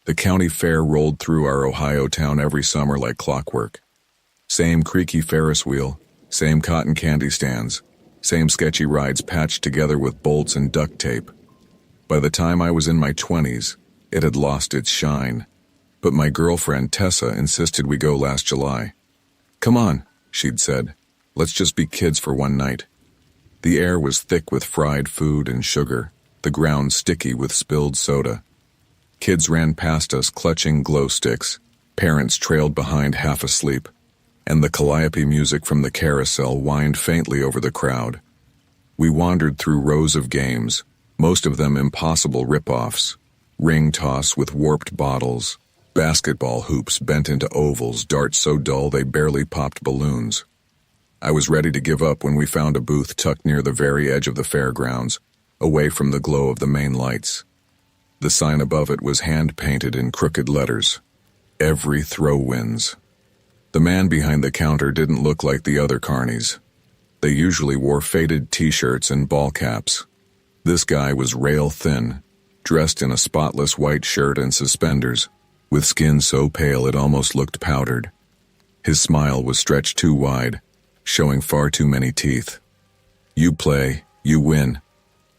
The county fair rolled through our Ohio town every summer like clockwork. Same creaky Ferris wheel, same cotton candy stands, Same sketchy rides patched together with bolts and duct tape. By the time I was in my 20s, it had lost its shine. But my girlfriend Tessa insisted we go last July. "Come on," she'd said. "Let's just be kids for one night." The air was thick with fried food and sugar, the ground sticky with spilled soda. Kids ran past us clutching glow sticks, parents trailed behind half asleep, and the calliope music from the carousel whined faintly over the crowd. We wandered through rows of games, most of them impossible rip-offs. Ring toss with warped bottles, basketball hoops bent into ovals, darts so dull they barely popped balloons. I was ready to give up when we found a booth tucked near the very edge of the fairgrounds, away from the glow of the main lights. The sign above it was hand-painted in crooked letters. "Every throw wins." The man behind the counter didn't look like the other carnies. They usually wore faded t-shirts and ball caps. This guy was rail thin, dressed in a spotless white shirt and suspenders, with skin so pale it almost looked powdered. His smile was stretched too wide, showing far too many teeth. "You play, you win,"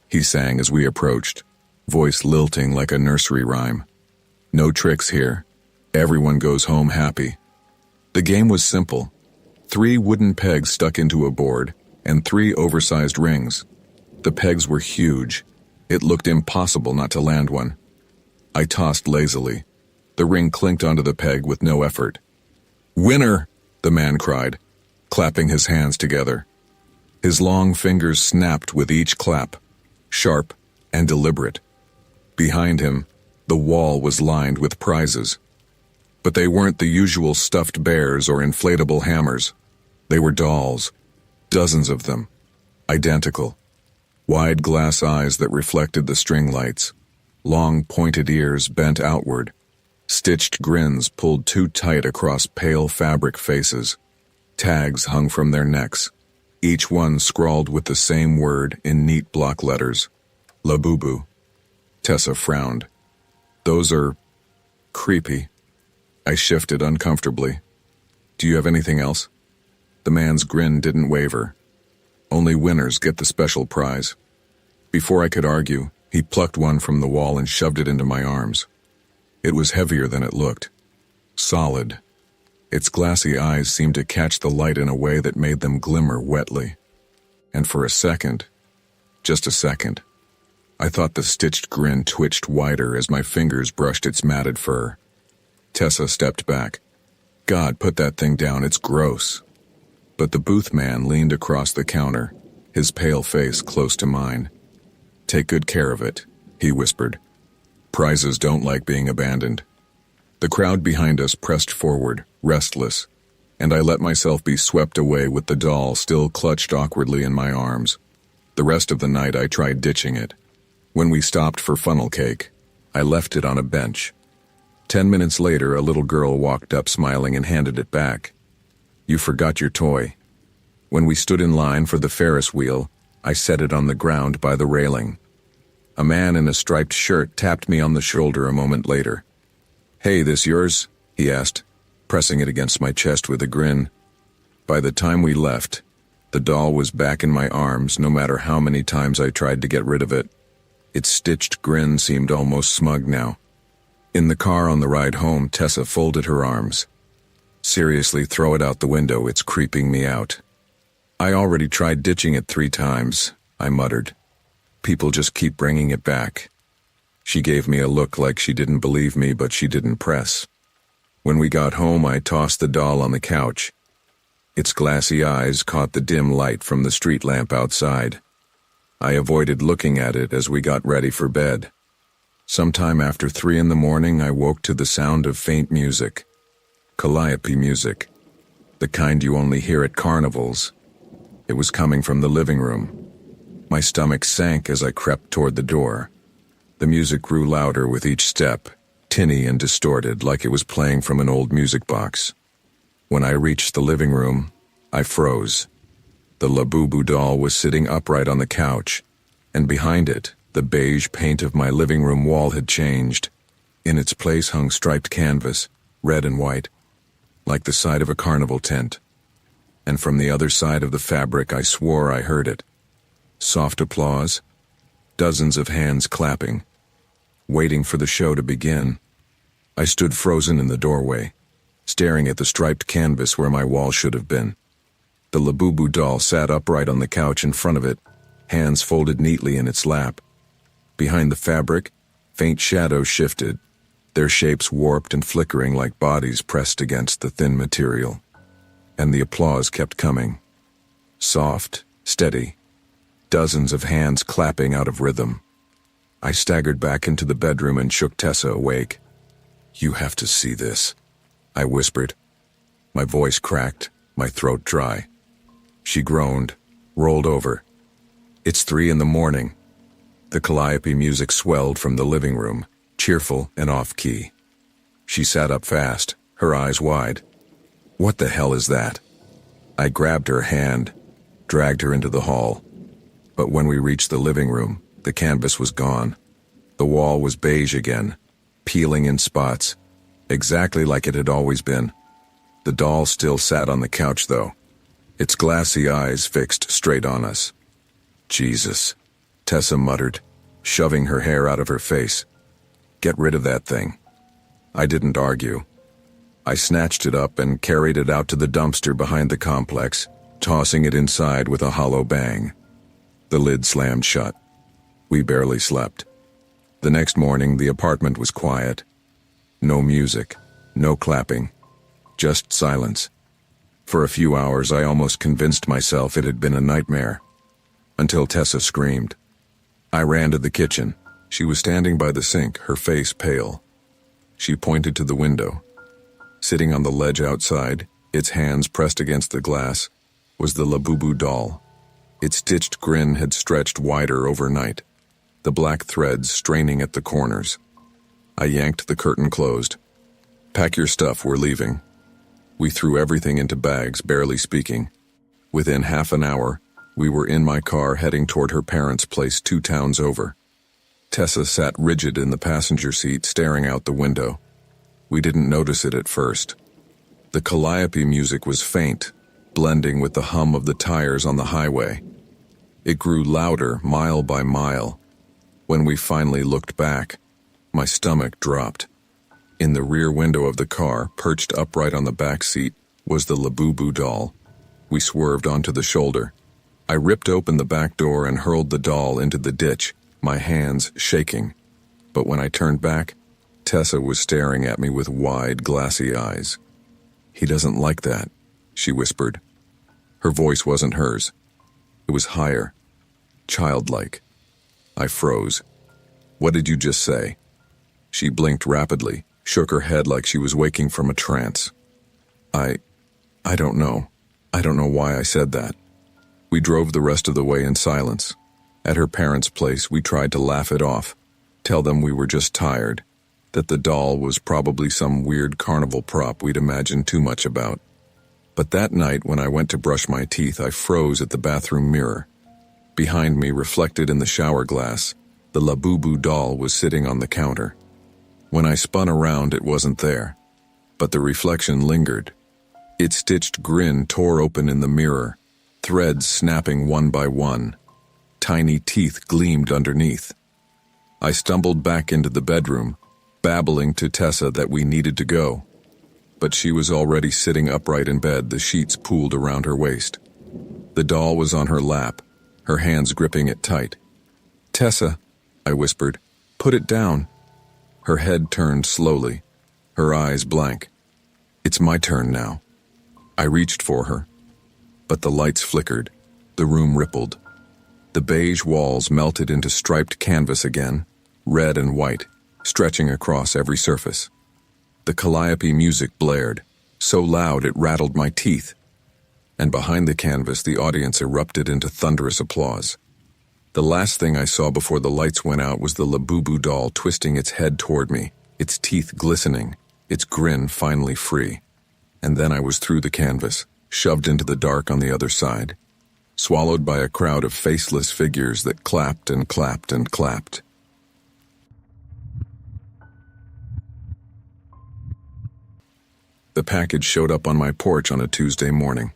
he sang as we approached, voice lilting like a nursery rhyme. "No tricks here. Everyone goes home happy." The game was simple. 3 wooden pegs stuck into a board, and 3 oversized rings. The pegs were huge. It looked impossible not to land one. I tossed lazily. The ring clinked onto the peg with no effort. "Winner!" the man cried, clapping his hands together. His long fingers snapped with each clap, sharp and deliberate. Behind him, the wall was lined with prizes. But they weren't the usual stuffed bears or inflatable hammers. They were dolls, dozens of them, identical. Wide glass eyes that reflected the string lights, long pointed ears bent outward, stitched grins pulled too tight across pale fabric faces. Tags hung from their necks, each one scrawled with the same word in neat block letters. Labubu. Tessa frowned. "Those are creepy." I shifted uncomfortably. "Do you have anything else?" The man's grin didn't waver. "Only winners get the special prize." Before I could argue, he plucked one from the wall and shoved it into my arms. It was heavier than it looked. Solid. Its glassy eyes seemed to catch the light in a way that made them glimmer wetly. And for a second, just a second, I thought the stitched grin twitched wider as my fingers brushed its matted fur. Tessa stepped back. "God, put that thing down, it's gross." But the booth man leaned across the counter, his pale face close to mine. "Take good care of it," he whispered. "Prizes don't like being abandoned." The crowd behind us pressed forward, restless, and I let myself be swept away with the doll still clutched awkwardly in my arms. The rest of the night I tried ditching it. When we stopped for funnel cake, I left it on a bench. 10 minutes later, a little girl walked up smiling and handed it back. "You forgot your toy." When we stood in line for the Ferris wheel, I set it on the ground by the railing. A man in a striped shirt tapped me on the shoulder a moment later. "Hey, this yours?" he asked, pressing it against my chest with a grin. By the time we left, the doll was back in my arms no matter how many times I tried to get rid of it. Its stitched grin seemed almost smug now. In the car on the ride home, Tessa folded her arms. "Seriously, throw it out the window, it's creeping me out." "I already tried ditching it 3 times, I muttered. "People just keep bringing it back." She gave me a look like she didn't believe me, but she didn't press. When we got home, I tossed the doll on the couch. Its glassy eyes caught the dim light from the street lamp outside. I avoided looking at it as we got ready for bed. Sometime after 3 in the morning, I woke to the sound of faint music. Calliope music. The kind you only hear at carnivals. It was coming from the living room. My stomach sank as I crept toward the door. The music grew louder with each step, tinny and distorted like it was playing from an old music box. When I reached the living room, I froze. The Labubu doll was sitting upright on the couch, and behind it, the beige paint of my living room wall had changed. In its place hung striped canvas, red and white, like the side of a carnival tent. And from the other side of the fabric I swore I heard it, Soft applause, dozens of hands clapping, waiting for the show to begin. I stood frozen in the doorway, staring at the striped canvas where my wall should have been. The Labubu doll sat upright on the couch in front of it, hands folded neatly in its lap. Behind the fabric, faint shadows shifted, their shapes warped and flickering like bodies pressed against the thin material. And the applause kept coming. Soft, steady, dozens of hands clapping out of rhythm. I staggered back into the bedroom and shook Tessa awake. "You have to see this," I whispered. My voice cracked, my throat dry. She groaned, rolled over. "It's 3 a.m. The calliope music swelled from the living room, cheerful and off-key. She sat up fast, her eyes wide. "What the hell is that?" I grabbed her hand, dragged her into the hall. But when we reached the living room, the canvas was gone. The wall was beige again, peeling in spots, exactly like it had always been. The doll still sat on the couch, though, its glassy eyes fixed straight on us. "Jesus," Tessa muttered, shoving her hair out of her face. "Get rid of that thing." I didn't argue. I snatched it up and carried it out to the dumpster behind the complex, tossing it inside with a hollow bang. The lid slammed shut. We barely slept. The next morning, the apartment was quiet. No music, no clapping, just silence. For a few hours, I almost convinced myself it had been a nightmare, until Tessa screamed. I ran to the kitchen. She was standing by the sink, her face pale. She pointed to the window. Sitting on the ledge outside, its hands pressed against the glass, was the Labubu doll. Its stitched grin had stretched wider overnight, the black threads straining at the corners. I yanked the curtain closed. "Pack your stuff, we're leaving." We threw everything into bags, barely speaking. Within half an hour, we were in my car heading toward her parents' place 2 towns over. Tessa sat rigid in the passenger seat, staring out the window. We didn't notice it at first. The calliope music was faint, blending with the hum of the tires on the highway. It grew louder, mile by mile. When we finally looked back, my stomach dropped. In the rear window of the car, perched upright on the back seat, was the Labubu doll. We swerved onto the shoulder. I ripped open the back door and hurled the doll into the ditch, my hands shaking. But when I turned back, Tessa was staring at me with wide, glassy eyes. "He doesn't like that," she whispered. Her voice wasn't hers. It was higher, childlike. I froze. "What did you just say?" She blinked rapidly, shook her head like she was waking from a trance. I don't know. I don't know why I said that." We drove the rest of the way in silence. At her parents' place, we tried to laugh it off, tell them we were just tired, that the doll was probably some weird carnival prop we'd imagined too much about. But that night, when I went to brush my teeth, I froze at the bathroom mirror. Behind me, reflected in the shower glass, the Labubu doll was sitting on the counter. When I spun around, it wasn't there, but the reflection lingered. Its stitched grin tore open in the mirror, threads snapping one by one. Tiny teeth gleamed underneath. I stumbled back into the bedroom, babbling to Tessa that we needed to go. But she was already sitting upright in bed, the sheets pooled around her waist. The doll was on her lap, her hands gripping it tight. "Tessa," I whispered, "put it down." Her head turned slowly, her eyes blank. "It's my turn now." I reached for her, but the lights flickered, the room rippled. The beige walls melted into striped canvas again, red and white, stretching across every surface. The calliope music blared, so loud it rattled my teeth. And behind the canvas, the audience erupted into thunderous applause. The last thing I saw before the lights went out was the Labubu doll twisting its head toward me, its teeth glistening, its grin finally free. And then I was through the canvas, shoved into the dark on the other side, swallowed by a crowd of faceless figures that clapped and clapped and clapped. The package showed up on my porch on a Tuesday morning.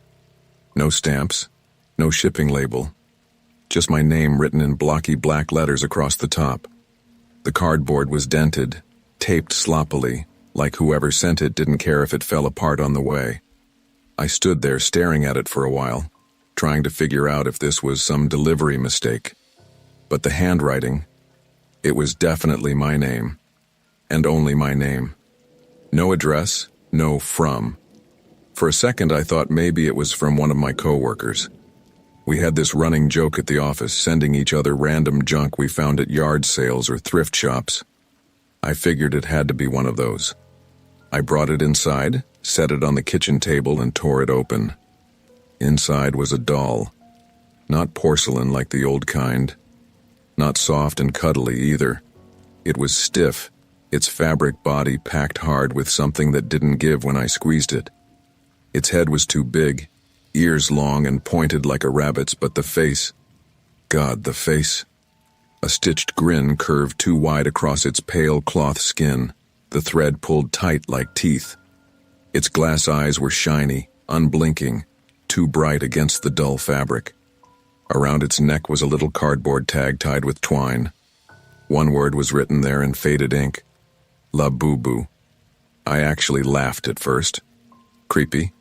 No stamps, no shipping label, just my name written in blocky black letters across the top. The cardboard was dented, taped sloppily, like whoever sent it didn't care if it fell apart on the way. I stood there staring at it for a while, trying to figure out if this was some delivery mistake. But the handwriting, it was definitely my name. And only my name. No address, no from. For a second I thought maybe it was from one of my coworkers. We had this running joke at the office, sending each other random junk we found at yard sales or thrift shops. I figured it had to be one of those. I brought it inside, set it on the kitchen table, and tore it open. Inside was a doll. Not porcelain like the old kind. Not soft and cuddly either. It was stiff, its fabric body packed hard with something that didn't give when I squeezed it. Its head was too big, ears long and pointed like a rabbit's, but the face... God, the face. A stitched grin curved too wide across its pale cloth skin, the thread pulled tight like teeth. Its glass eyes were shiny, unblinking, too bright against the dull fabric. Around its neck was a little cardboard tag tied with twine. One word was written there in faded ink. Labubu. I actually laughed at first. Creepy?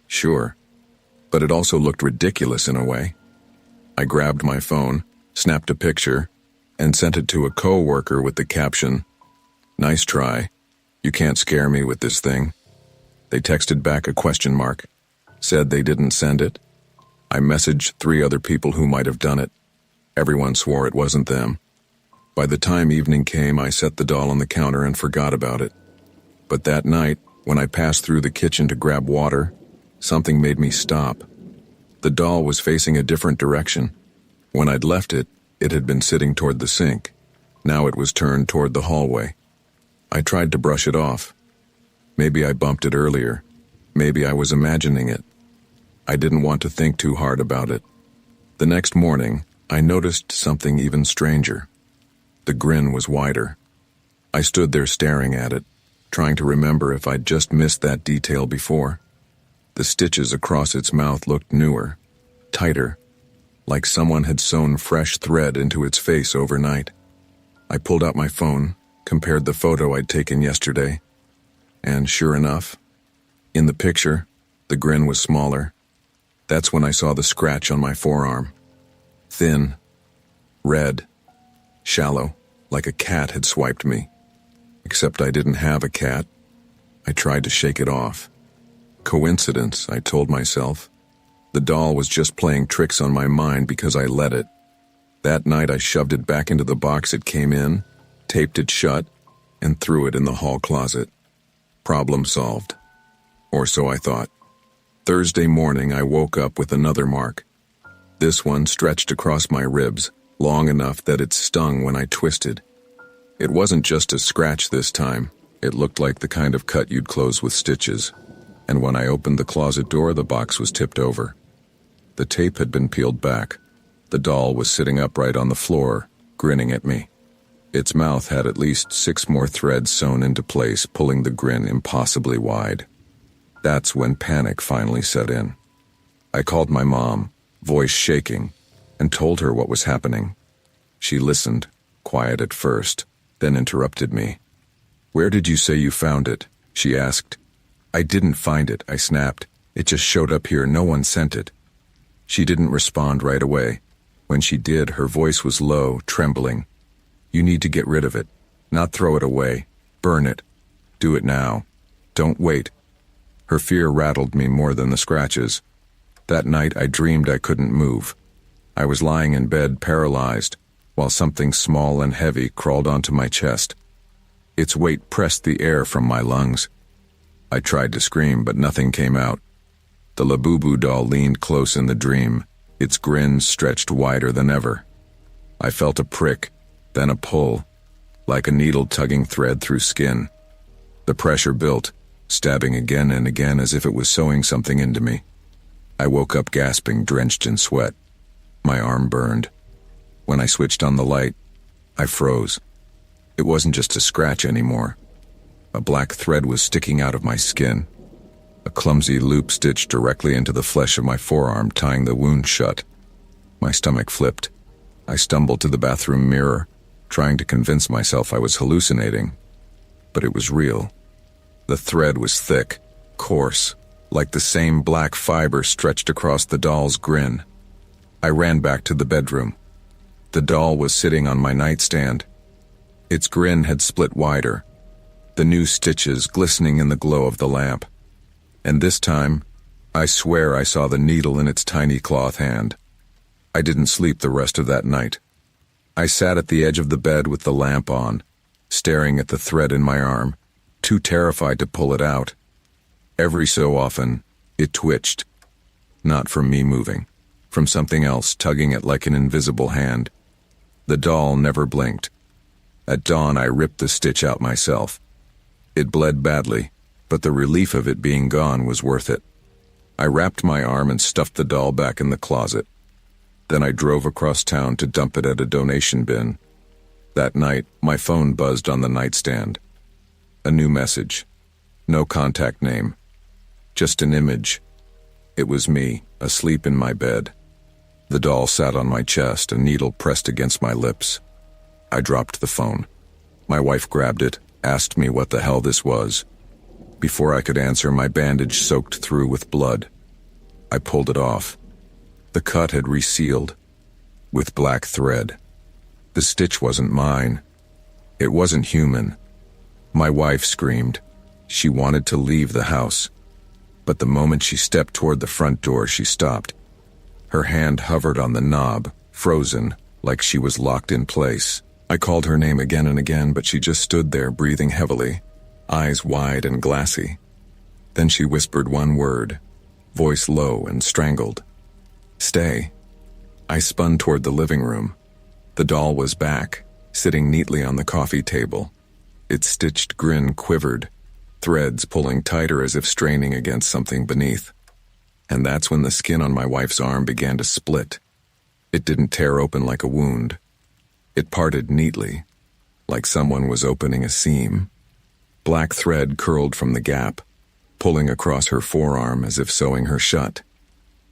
Sure. But it also looked ridiculous in a way. I grabbed my phone, snapped a picture, and sent it to a co-worker with the caption, "Nice try. You can't scare me with this thing." They texted back a question mark, said they didn't send it. I messaged 3 other people who might have done it. Everyone swore it wasn't them. By the time evening came, I set the doll on the counter and forgot about it. But that night, when I passed through the kitchen to grab water, something made me stop. The doll was facing a different direction. When I'd left it, it had been sitting toward the sink. Now it was turned toward the hallway. I tried to brush it off. Maybe I bumped it earlier. Maybe I was imagining it. I didn't want to think too hard about it. The next morning, I noticed something even stranger. The grin was wider. I stood there staring at it, trying to remember if I'd just missed that detail before. The stitches across its mouth looked newer, tighter, like someone had sewn fresh thread into its face overnight. I pulled out my phone, compared the photo I'd taken yesterday, and sure enough, in the picture, the grin was smaller. That's when I saw the scratch on my forearm. Thin, red, shallow, like a cat had swiped me. Except I didn't have a cat. I tried to shake it off. Coincidence, I told myself. The doll was just playing tricks on my mind because I let it. That night I shoved it back into the box it came in, taped it shut, and threw it in the hall closet. Problem solved. Or so I thought. Thursday morning I woke up with another mark. This one stretched across my ribs, long enough that it stung when I twisted. It wasn't just a scratch this time. It looked like the kind of cut you'd close with stitches. And when I opened the closet door, the box was tipped over. The tape had been peeled back. The doll was sitting upright on the floor, grinning at me. Its mouth had at least 6 more threads sewn into place, pulling the grin impossibly wide. That's when panic finally set in. I called my mom, voice shaking, and told her what was happening. She listened, quiet at first, then interrupted me. "Where did you say you found it?" she asked. "I didn't find it," I snapped. "It just showed up here. No one sent it." She didn't respond right away. When she did, her voice was low, trembling. "You need to get rid of it. Not throw it away. Burn it. Do it now. Don't wait." Her fear rattled me more than the scratches. That night I dreamed I couldn't move. I was lying in bed paralyzed, while something small and heavy crawled onto my chest. Its weight pressed the air from my lungs. I tried to scream, but nothing came out. The Labubu doll leaned close in the dream, its grin stretched wider than ever. I felt a prick, then a pull, like a needle tugging thread through skin. The pressure built, stabbing again and again as if it was sewing something into me. I woke up gasping, drenched in sweat. My arm burned. When I switched on the light, I froze. It wasn't just a scratch anymore. A black thread was sticking out of my skin. A clumsy loop stitched directly into the flesh of my forearm, tying the wound shut. My stomach flipped. I stumbled to the bathroom mirror, trying to convince myself I was hallucinating. But it was real. The thread was thick, coarse, like the same black fiber stretched across the doll's grin. I ran back to the bedroom. The doll was sitting on my nightstand. Its grin had split wider, the new stitches glistening in the glow of the lamp. And this time, I swear I saw the needle in its tiny cloth hand. I didn't sleep the rest of that night. I sat at the edge of the bed with the lamp on, staring at the thread in my arm, too terrified to pull it out. Every so often, it twitched. Not from me moving, from something else tugging it like an invisible hand. The doll never blinked. At dawn, I ripped the stitch out myself. It bled badly, but the relief of it being gone was worth it. I wrapped my arm and stuffed the doll back in the closet. Then I drove across town to dump it at a donation bin. That night, my phone buzzed on the nightstand. A new message. No contact name. Just an image. It was me, asleep in my bed. The doll sat on my chest, a needle pressed against my lips. I dropped the phone. My wife grabbed it, asked me what the hell this was. Before I could answer, my bandage soaked through with blood. I pulled it off. The cut had resealed, with black thread. The stitch wasn't mine. It wasn't human. My wife screamed. She wanted to leave the house. But the moment she stepped toward the front door, she stopped. Her hand hovered on the knob, frozen, like she was locked in place. I called her name again and again, but she just stood there, breathing heavily, eyes wide and glassy. Then she whispered one word, voice low and strangled. Stay. I spun toward the living room. The doll was back, sitting neatly on the coffee table. Its stitched grin quivered, threads pulling tighter as if straining against something beneath. And that's when the skin on my wife's arm began to split. It didn't tear open like a wound. It parted neatly, like someone was opening a seam. Black thread curled from the gap, pulling across her forearm as if sewing her shut.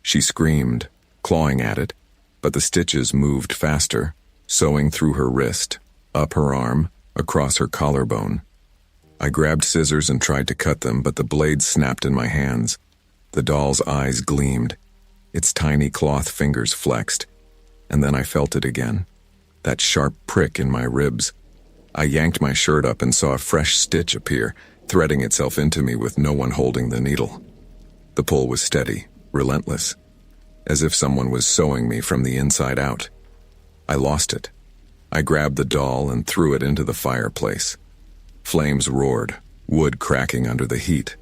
She screamed, clawing at it, but the stitches moved faster, sewing through her wrist, up her arm, across her collarbone. I grabbed scissors and tried to cut them, but the blades snapped in my hands. The doll's eyes gleamed. Its tiny cloth fingers flexed, and then I felt it again. That sharp prick in my ribs. I yanked my shirt up and saw a fresh stitch appear, threading itself into me with no one holding the needle. The pull was steady, relentless, as if someone was sewing me from the inside out. I lost it. I grabbed the doll and threw it into the fireplace. Flames roared, wood cracking under the heat.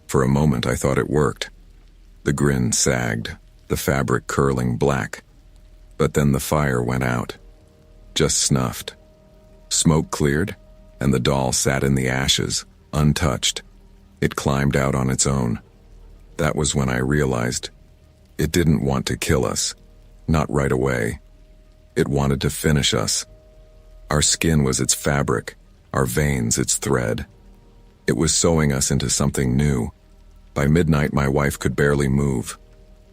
For a moment I thought it worked. The grin sagged, the fabric curling black. But then the fire went out. Just snuffed. Smoke cleared, and the doll sat in the ashes, untouched. It climbed out on its own. That was when I realized it didn't want to kill us, not right away. It wanted to finish us. Our skin was its fabric, our veins its thread. It was sewing us into something new. By midnight, my wife could barely move.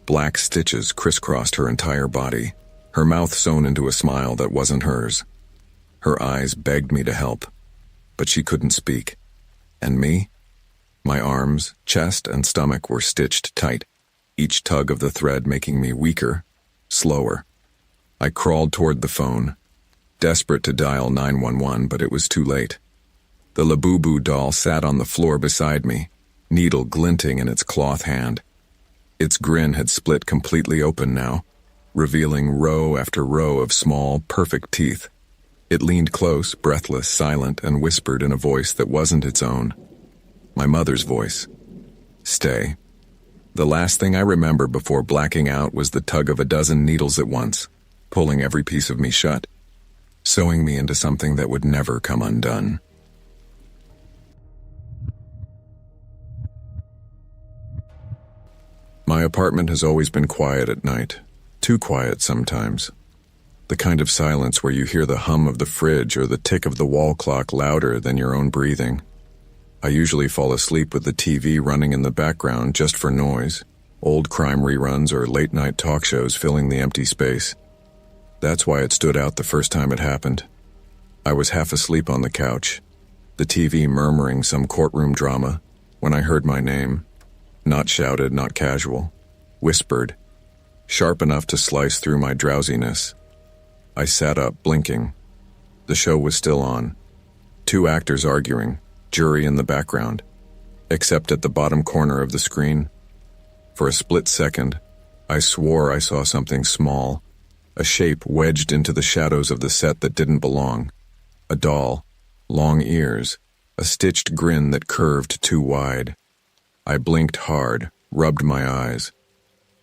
Black stitches crisscrossed her entire body, her mouth sewn into a smile that wasn't hers. Her eyes begged me to help, but she couldn't speak. And me? My arms, chest, and stomach were stitched tight, each tug of the thread making me weaker, slower. I crawled toward the phone, desperate to dial 911, but it was too late. The Labubu doll sat on the floor beside me, needle glinting in its cloth hand. Its grin had split completely open now, revealing row after row of small, perfect teeth. It leaned close, breathless, silent, and whispered in a voice that wasn't its own. My mother's voice. Stay. The last thing I remember before blacking out was the tug of a dozen needles at once, pulling every piece of me shut, sewing me into something that would never come undone. My apartment has always been quiet at night, too quiet sometimes. The kind of silence where you hear the hum of the fridge or the tick of the wall clock louder than your own breathing. I usually fall asleep with the TV running in the background just for noise, old crime reruns or late-night talk shows filling the empty space. That's why it stood out the first time it happened. I was half asleep on the couch, the TV murmuring some courtroom drama, when I heard my name. Not shouted, not casual. Whispered, sharp enough to slice through my drowsiness. I sat up, blinking. The show was still on. 2 actors arguing, jury in the background, except at the bottom corner of the screen. For a split second, I swore I saw something small, a shape wedged into the shadows of the set that didn't belong. A doll, long ears, a stitched grin that curved too wide. I blinked hard, rubbed my eyes.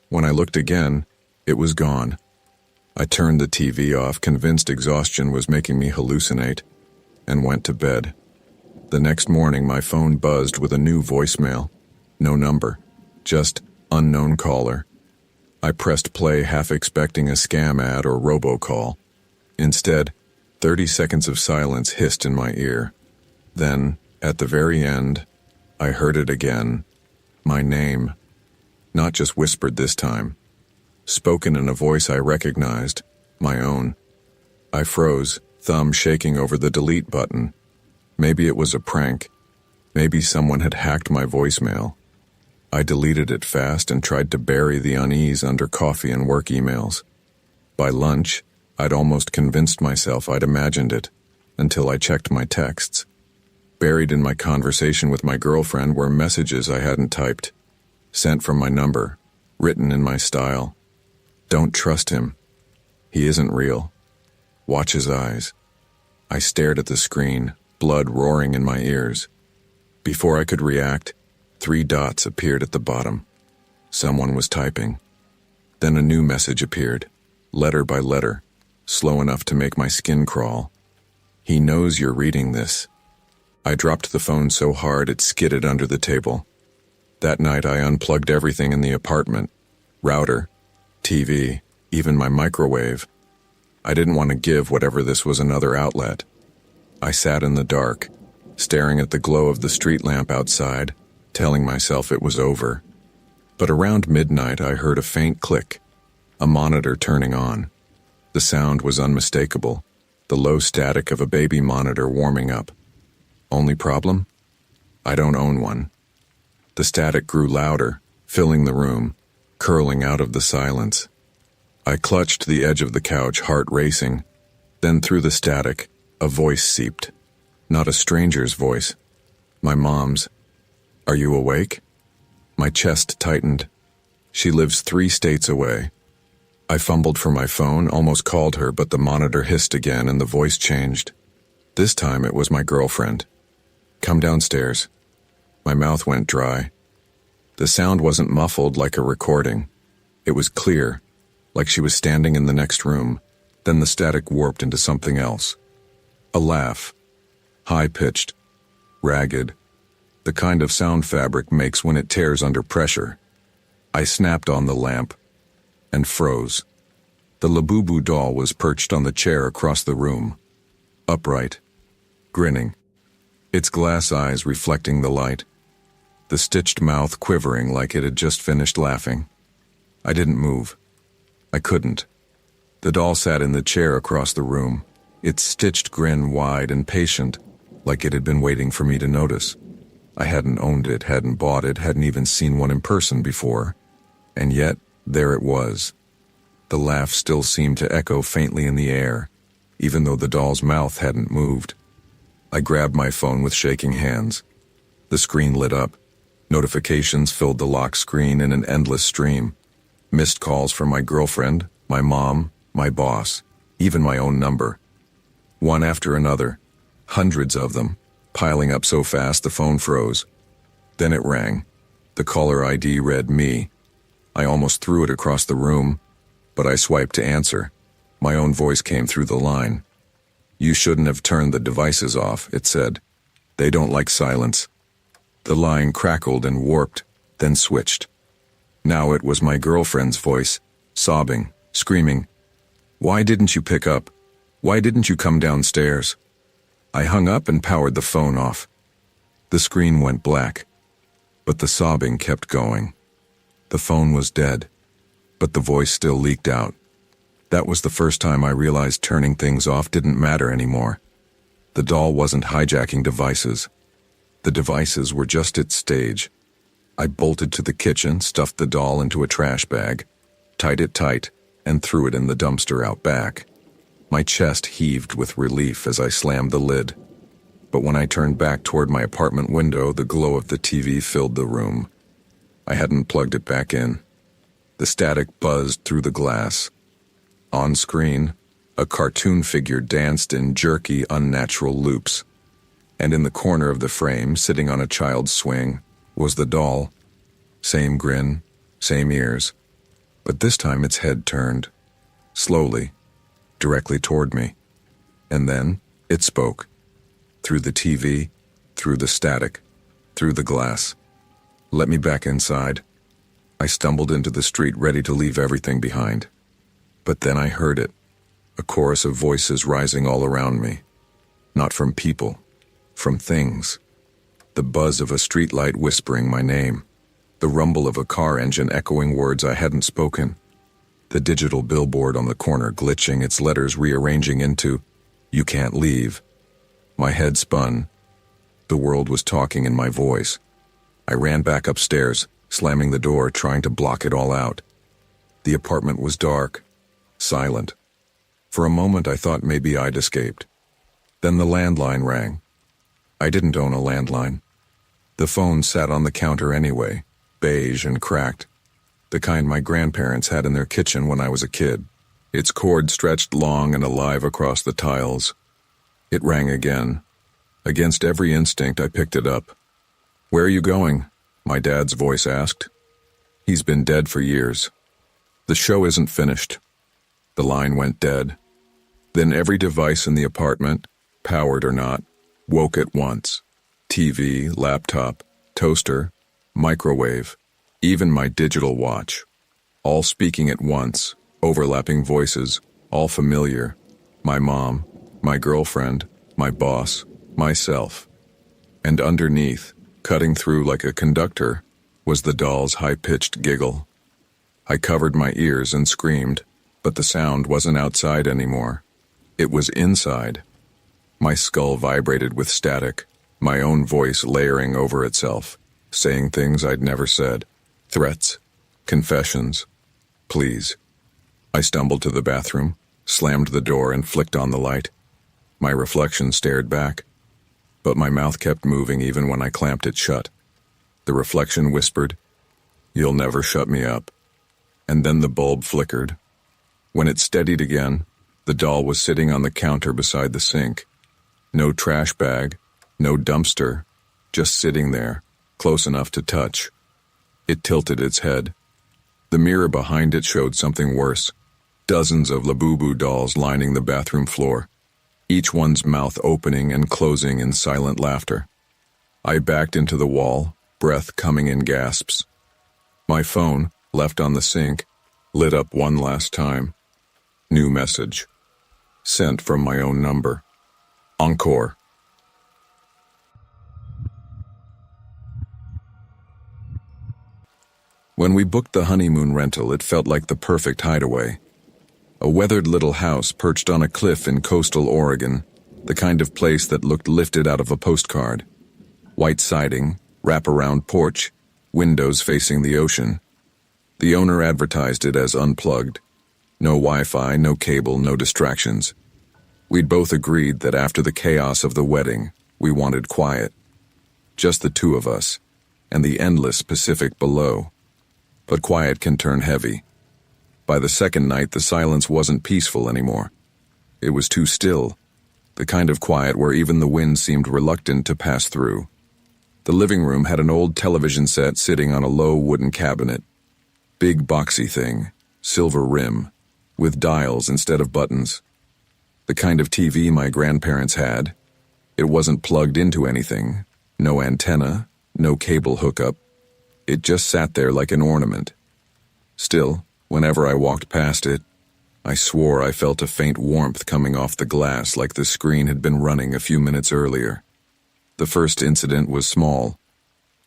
When I looked again, it was gone. I turned the TV off, convinced exhaustion was making me hallucinate, and went to bed. The next morning, my phone buzzed with a new voicemail. No number, just unknown caller. I pressed play, half expecting a scam ad or robocall. Instead, 30 seconds of silence hissed in my ear. Then, at the very end, I heard it again. My name. Not just whispered this time. Spoken in a voice I recognized, my own. I froze, thumb shaking over the delete button. Maybe it was a prank. Maybe someone had hacked my voicemail. I deleted it fast and tried to bury the unease under coffee and work emails. By lunch, I'd almost convinced myself I'd imagined it, until I checked my texts. Buried in my conversation with my girlfriend were messages I hadn't typed, sent from my number, written in my style. Don't trust him. He isn't real. Watch his eyes. I stared at the screen, blood roaring in my ears. Before I could react, 3 dots appeared at the bottom. Someone was typing. Then a new message appeared, letter by letter, slow enough to make my skin crawl. He knows you're reading this. I dropped the phone so hard it skidded under the table. That night I unplugged everything in the apartment. Router, TV, even my microwave. I didn't want to give whatever this was another outlet. I sat in the dark, staring at the glow of the street lamp outside, telling myself it was over. But around midnight I heard a faint click, a monitor turning on. The sound was unmistakable, the low static of a baby monitor warming up. Only problem? I don't own one. The static grew louder, filling the room, curling out of the silence. I clutched the edge of the couch, heart racing. Then through the static, a voice seeped. Not a stranger's voice. My mom's. Are you awake? My chest tightened. She lives 3 states away. I fumbled for my phone, almost called her, but the monitor hissed again and the voice changed. This time it was my girlfriend. Come downstairs. My mouth went dry. The sound wasn't muffled like a recording. It was clear, like she was standing in the next room. Then the static warped into something else. A laugh. High-pitched. Ragged. The kind of sound fabric makes when it tears under pressure. I snapped on the lamp and froze. The Labubu doll was perched on the chair across the room. Upright. Grinning. Its glass eyes reflecting the light. The stitched mouth quivering like it had just finished laughing. I didn't move. I couldn't. The doll sat in the chair across the room, its stitched grin wide and patient, like it had been waiting for me to notice. I hadn't owned it, hadn't bought it, hadn't even seen one in person before. And yet, there it was. The laugh still seemed to echo faintly in the air, even though the doll's mouth hadn't moved. I grabbed my phone with shaking hands. The screen lit up. Notifications filled the lock screen in an endless stream. Missed calls from my girlfriend, my mom, my boss, even my own number. One after another, hundreds of them, piling up so fast the phone froze. Then it rang. The caller ID read me. I almost threw it across the room, but I swiped to answer. My own voice came through the line. You shouldn't have turned the devices off, it said. They don't like silence. The line crackled and warped, then switched. Now it was my girlfriend's voice, sobbing, screaming. Why didn't you pick up? Why didn't you come downstairs? I hung up and powered the phone off. The screen went black, but the sobbing kept going. The phone was dead, but the voice still leaked out. That was the first time I realized turning things off didn't matter anymore. The doll wasn't hijacking devices. The devices were just its stage. I bolted to the kitchen, stuffed the doll into a trash bag, tied it tight, and threw it in the dumpster out back. My chest heaved with relief as I slammed the lid. But when I turned back toward my apartment window, the glow of the TV filled the room. I hadn't plugged it back in. The static buzzed through the glass. On screen, a cartoon figure danced in jerky, unnatural loops. And in the corner of the frame, sitting on a child's swing, was the doll. Same grin, same ears. But this time its head turned, slowly, directly toward me. And then it spoke. Through the TV, through the static, through the glass. Let me back inside. I stumbled into the street, ready to leave everything behind. But then I heard it, a chorus of voices rising all around me. Not from people, from things. The buzz of a streetlight whispering my name. The rumble of a car engine echoing words I hadn't spoken. The digital billboard on the corner glitching, its letters rearranging into, "You can't leave." My head spun. The world was talking in my voice. I ran back upstairs, slamming the door, trying to block it all out. The apartment was dark, silent. For a moment I thought maybe I'd escaped. Then the landline rang. I didn't own a landline. The phone sat on the counter anyway, beige and cracked, the kind my grandparents had in their kitchen when I was a kid. Its cord stretched long and alive across the tiles. It rang again. Against every instinct, I picked it up. "Where are you going?" my dad's voice asked. "He's been dead for years." "The show isn't finished." The line went dead. Then every device in the apartment, powered or not, woke at once. TV, laptop, toaster, microwave, even my digital watch. All speaking at once, overlapping voices, all familiar. My mom, my girlfriend, my boss, myself. And underneath, cutting through like a conductor, was the doll's high-pitched giggle. I covered my ears and screamed, but the sound wasn't outside anymore. It was inside. My skull vibrated with static, my own voice layering over itself, saying things I'd never said. Threats, confessions, pleas. I stumbled to the bathroom, slammed the door and flicked on the light. My reflection stared back, but my mouth kept moving even when I clamped it shut. The reflection whispered, "You'll never shut me up." And then the bulb flickered. When it steadied again, the doll was sitting on the counter beside the sink. No trash bag, no dumpster, just sitting there, close enough to touch. It tilted its head. The mirror behind it showed something worse. Dozens of Labubu dolls lining the bathroom floor, each one's mouth opening and closing in silent laughter. I backed into the wall, breath coming in gasps. My phone, left on the sink, lit up one last time. New message. Sent from my own number. Encore. When we booked the honeymoon rental, it felt like the perfect hideaway. A weathered little house perched on a cliff in coastal Oregon, the kind of place that looked lifted out of a postcard. White siding, wraparound porch, windows facing the ocean. The owner advertised it as unplugged. No Wi-Fi, no cable, no distractions. We'd both agreed that after the chaos of the wedding, we wanted quiet. Just the two of us, and the endless Pacific below. But quiet can turn heavy. By the second night, the silence wasn't peaceful anymore. It was too still, the kind of quiet where even the wind seemed reluctant to pass through. The living room had an old television set sitting on a low wooden cabinet. Big boxy thing, silver rim, with dials instead of buttons. The kind of TV my grandparents had. It wasn't plugged into anything, no antenna, no cable hookup. It just sat there like an ornament. Still, whenever I walked past it, I swore I felt a faint warmth coming off the glass like the screen had been running a few minutes earlier. The first incident was small.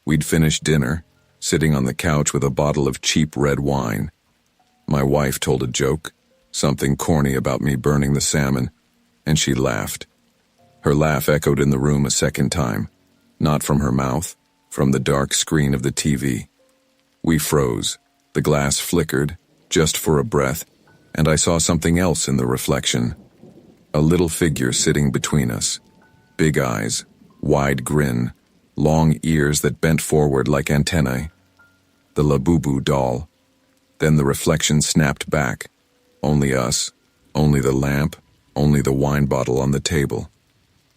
We'd finished dinner, sitting on the couch with a bottle of cheap red wine. My wife told a joke, something corny about me burning the salmon, and she laughed. Her laugh echoed in the room a second time, not from her mouth, from the dark screen of the TV. We froze. The glass flickered, just for a breath, and I saw something else in the reflection. A little figure sitting between us. Big eyes, wide grin, long ears that bent forward like antennae. The Labubu doll. Then the reflection snapped back. Only us, only the lamp, only the wine bottle on the table.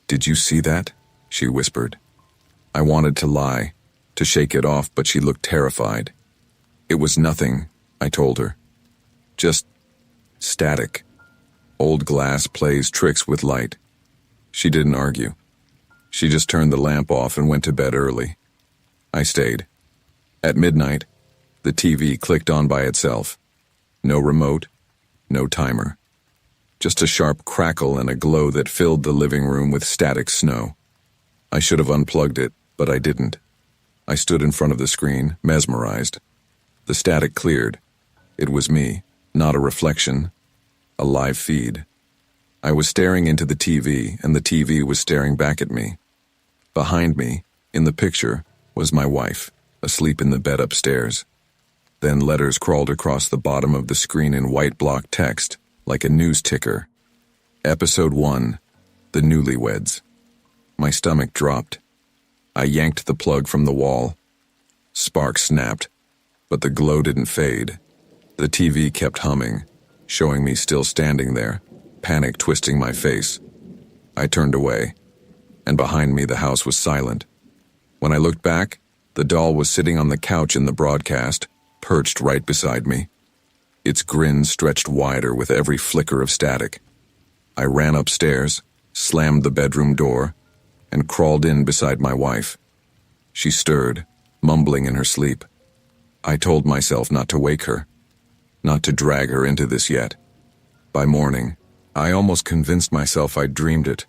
"Did you see that?" she whispered. I wanted to lie, to shake it off, but she looked terrified. "It was nothing," I told her. "Just static. Old glass plays tricks with light." She didn't argue. She just turned the lamp off and went to bed early. I stayed. At midnight, the TV clicked on by itself. No remote, no timer. Just a sharp crackle and a glow that filled the living room with static snow. I should have unplugged it, but I didn't. I stood in front of the screen, mesmerized. The static cleared. It was me, not a reflection, a live feed. I was staring into the TV, and the TV was staring back at me. Behind me, in the picture, was my wife, asleep in the bed upstairs. Then letters crawled across the bottom of the screen in white block text, like a news ticker. Episode 1, The Newlyweds. My stomach dropped. I yanked the plug from the wall. Sparks snapped, but the glow didn't fade. The TV kept humming, showing me still standing there, panic twisting my face. I turned away, and behind me the house was silent. When I looked back, the doll was sitting on the couch in the broadcast, perched right beside me. Its grin stretched wider with every flicker of static. I ran upstairs, slammed the bedroom door, and crawled in beside my wife. She stirred, mumbling in her sleep. I told myself not to wake her, not to drag her into this yet. By morning, I almost convinced myself I'd dreamed it.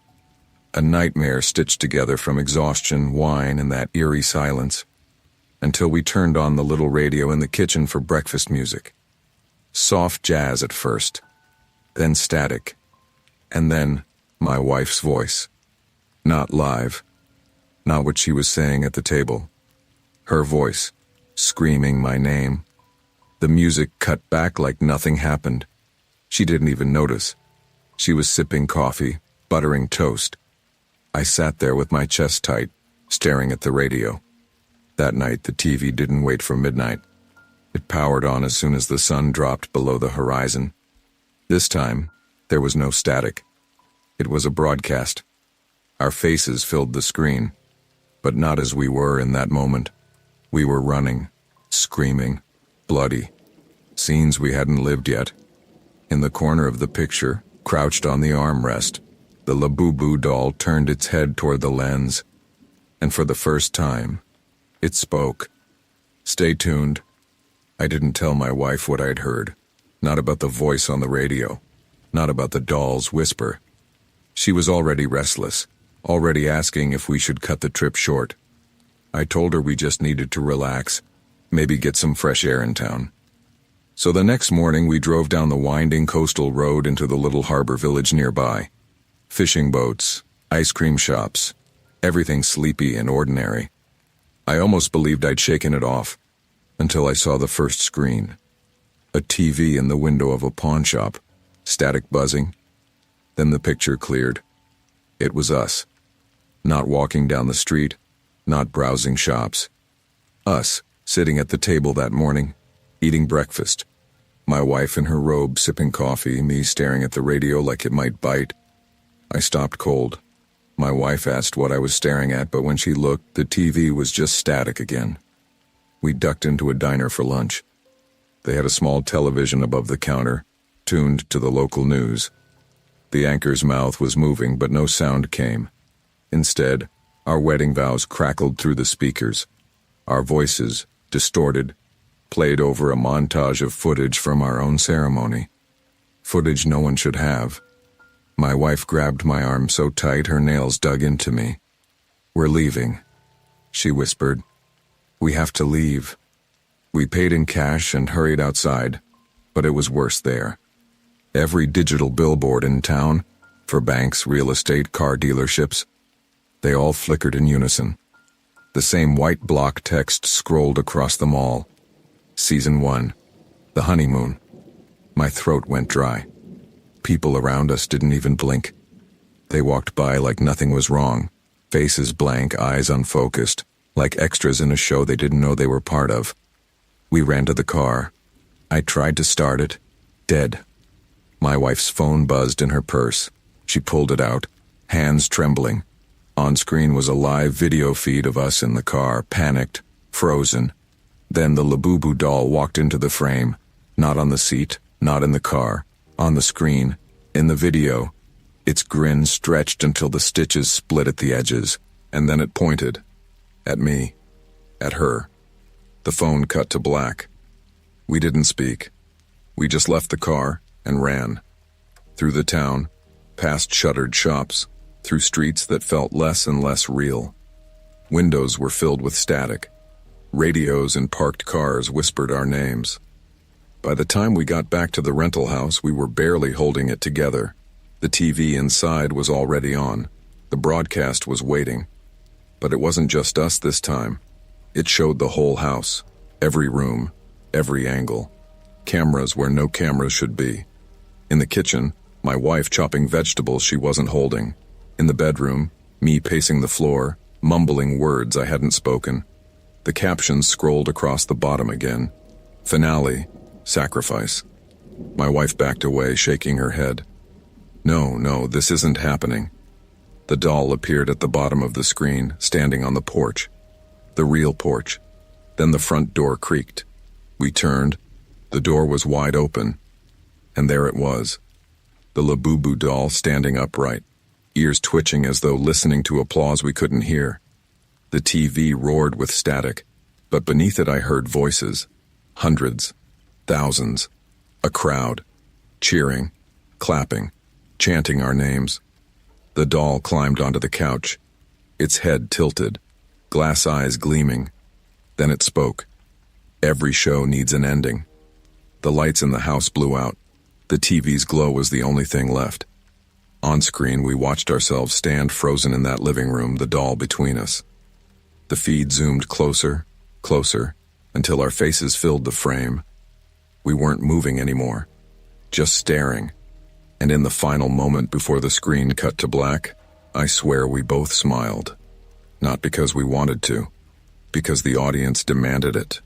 A nightmare stitched together from exhaustion, wine, and that eerie silence, until we turned on the little radio in the kitchen for breakfast music. Soft jazz at first, then static, and then my wife's voice. Not live, not what she was saying at the table. Her voice, screaming my name. The music cut back like nothing happened. She didn't even notice. She was sipping coffee, buttering toast. I sat there with my chest tight, staring at the radio. That night, the TV didn't wait for midnight. It powered on as soon as the sun dropped below the horizon. This time, there was no static. It was a broadcast. Our faces filled the screen, but not as we were in that moment. We were running, screaming, bloody. Scenes we hadn't lived yet. In the corner of the picture, crouched on the armrest, the Labubu doll turned its head toward the lens, and for the first time, it spoke. Stay tuned. I didn't tell my wife what I'd heard. Not about the voice on the radio. Not about the doll's whisper. She was already restless, already asking if we should cut the trip short. I told her we just needed to relax, maybe get some fresh air in town. So the next morning we drove down the winding coastal road into the little harbor village nearby. Fishing boats, ice cream shops, everything sleepy and ordinary. I almost believed I'd shaken it off, until I saw the first screen. A TV in the window of a pawn shop, static buzzing. Then the picture cleared. It was us. Not walking down the street, not browsing shops. Us, sitting at the table that morning, eating breakfast. My wife in her robe sipping coffee, me staring at the radio like it might bite. I stopped cold. My wife asked what I was staring at, but when she looked, the TV was just static again. We ducked into a diner for lunch. They had a small television above the counter, tuned to the local news. The anchor's mouth was moving, but no sound came. Instead, our wedding vows crackled through the speakers. Our voices, distorted, played over a montage of footage from our own ceremony. Footage no one should have. My wife grabbed my arm so tight her nails dug into me. "We're leaving," she whispered. "We have to leave." We paid in cash and hurried outside, but it was worse there. Every digital billboard in town, for banks, real estate, car dealerships, they all flickered in unison. The same white block text scrolled across them all. Season 1. The honeymoon. My throat went dry. People around us didn't even blink. They walked by like nothing was wrong, faces blank, eyes unfocused, like extras in a show they didn't know they were part of. We ran to the car. I tried to start it. Dead. My wife's phone buzzed in her purse. She pulled it out, hands trembling. On screen was a live video feed of us in the car, panicked, frozen. Then the Labubu doll walked into the frame. Not on the seat, not in the car. On the screen, in the video. Its grin stretched until the stitches split at the edges, and then it pointed. At me. At her. The phone cut to black. We didn't speak. We just left the car and ran. Through the town, past shuttered shops, through streets that felt less and less real. Windows were filled with static. Radios in parked cars whispered our names. By the time we got back to the rental house, we were barely holding it together. The TV inside was already on. The broadcast was waiting. But it wasn't just us this time. It showed the whole house, every room, every angle. Cameras where no cameras should be. In the kitchen, my wife chopping vegetables she wasn't holding. In the bedroom, me pacing the floor, mumbling words I hadn't spoken. The captions scrolled across the bottom again. Finale, sacrifice. My wife backed away, shaking her head. No, this isn't happening. The doll appeared at the bottom of the screen, standing on the porch. The real porch. Then the front door creaked. We turned. The door was wide open. And there it was. The Labubu doll standing upright, ears twitching as though listening to applause we couldn't hear. The TV roared with static, but beneath it I heard voices. Hundreds. Thousands. A crowd. Cheering. Clapping. Chanting our names. The doll climbed onto the couch, its head tilted, glass eyes gleaming. Then it spoke. Every show needs an ending. The lights in the house blew out. The TV's glow was the only thing left. On screen, we watched ourselves stand frozen in that living room, the doll between us. The feed zoomed closer, closer, until our faces filled the frame. We weren't moving anymore, just staring. And in the final moment before the screen cut to black, I swear we both smiled. Not because we wanted to, because the audience demanded it.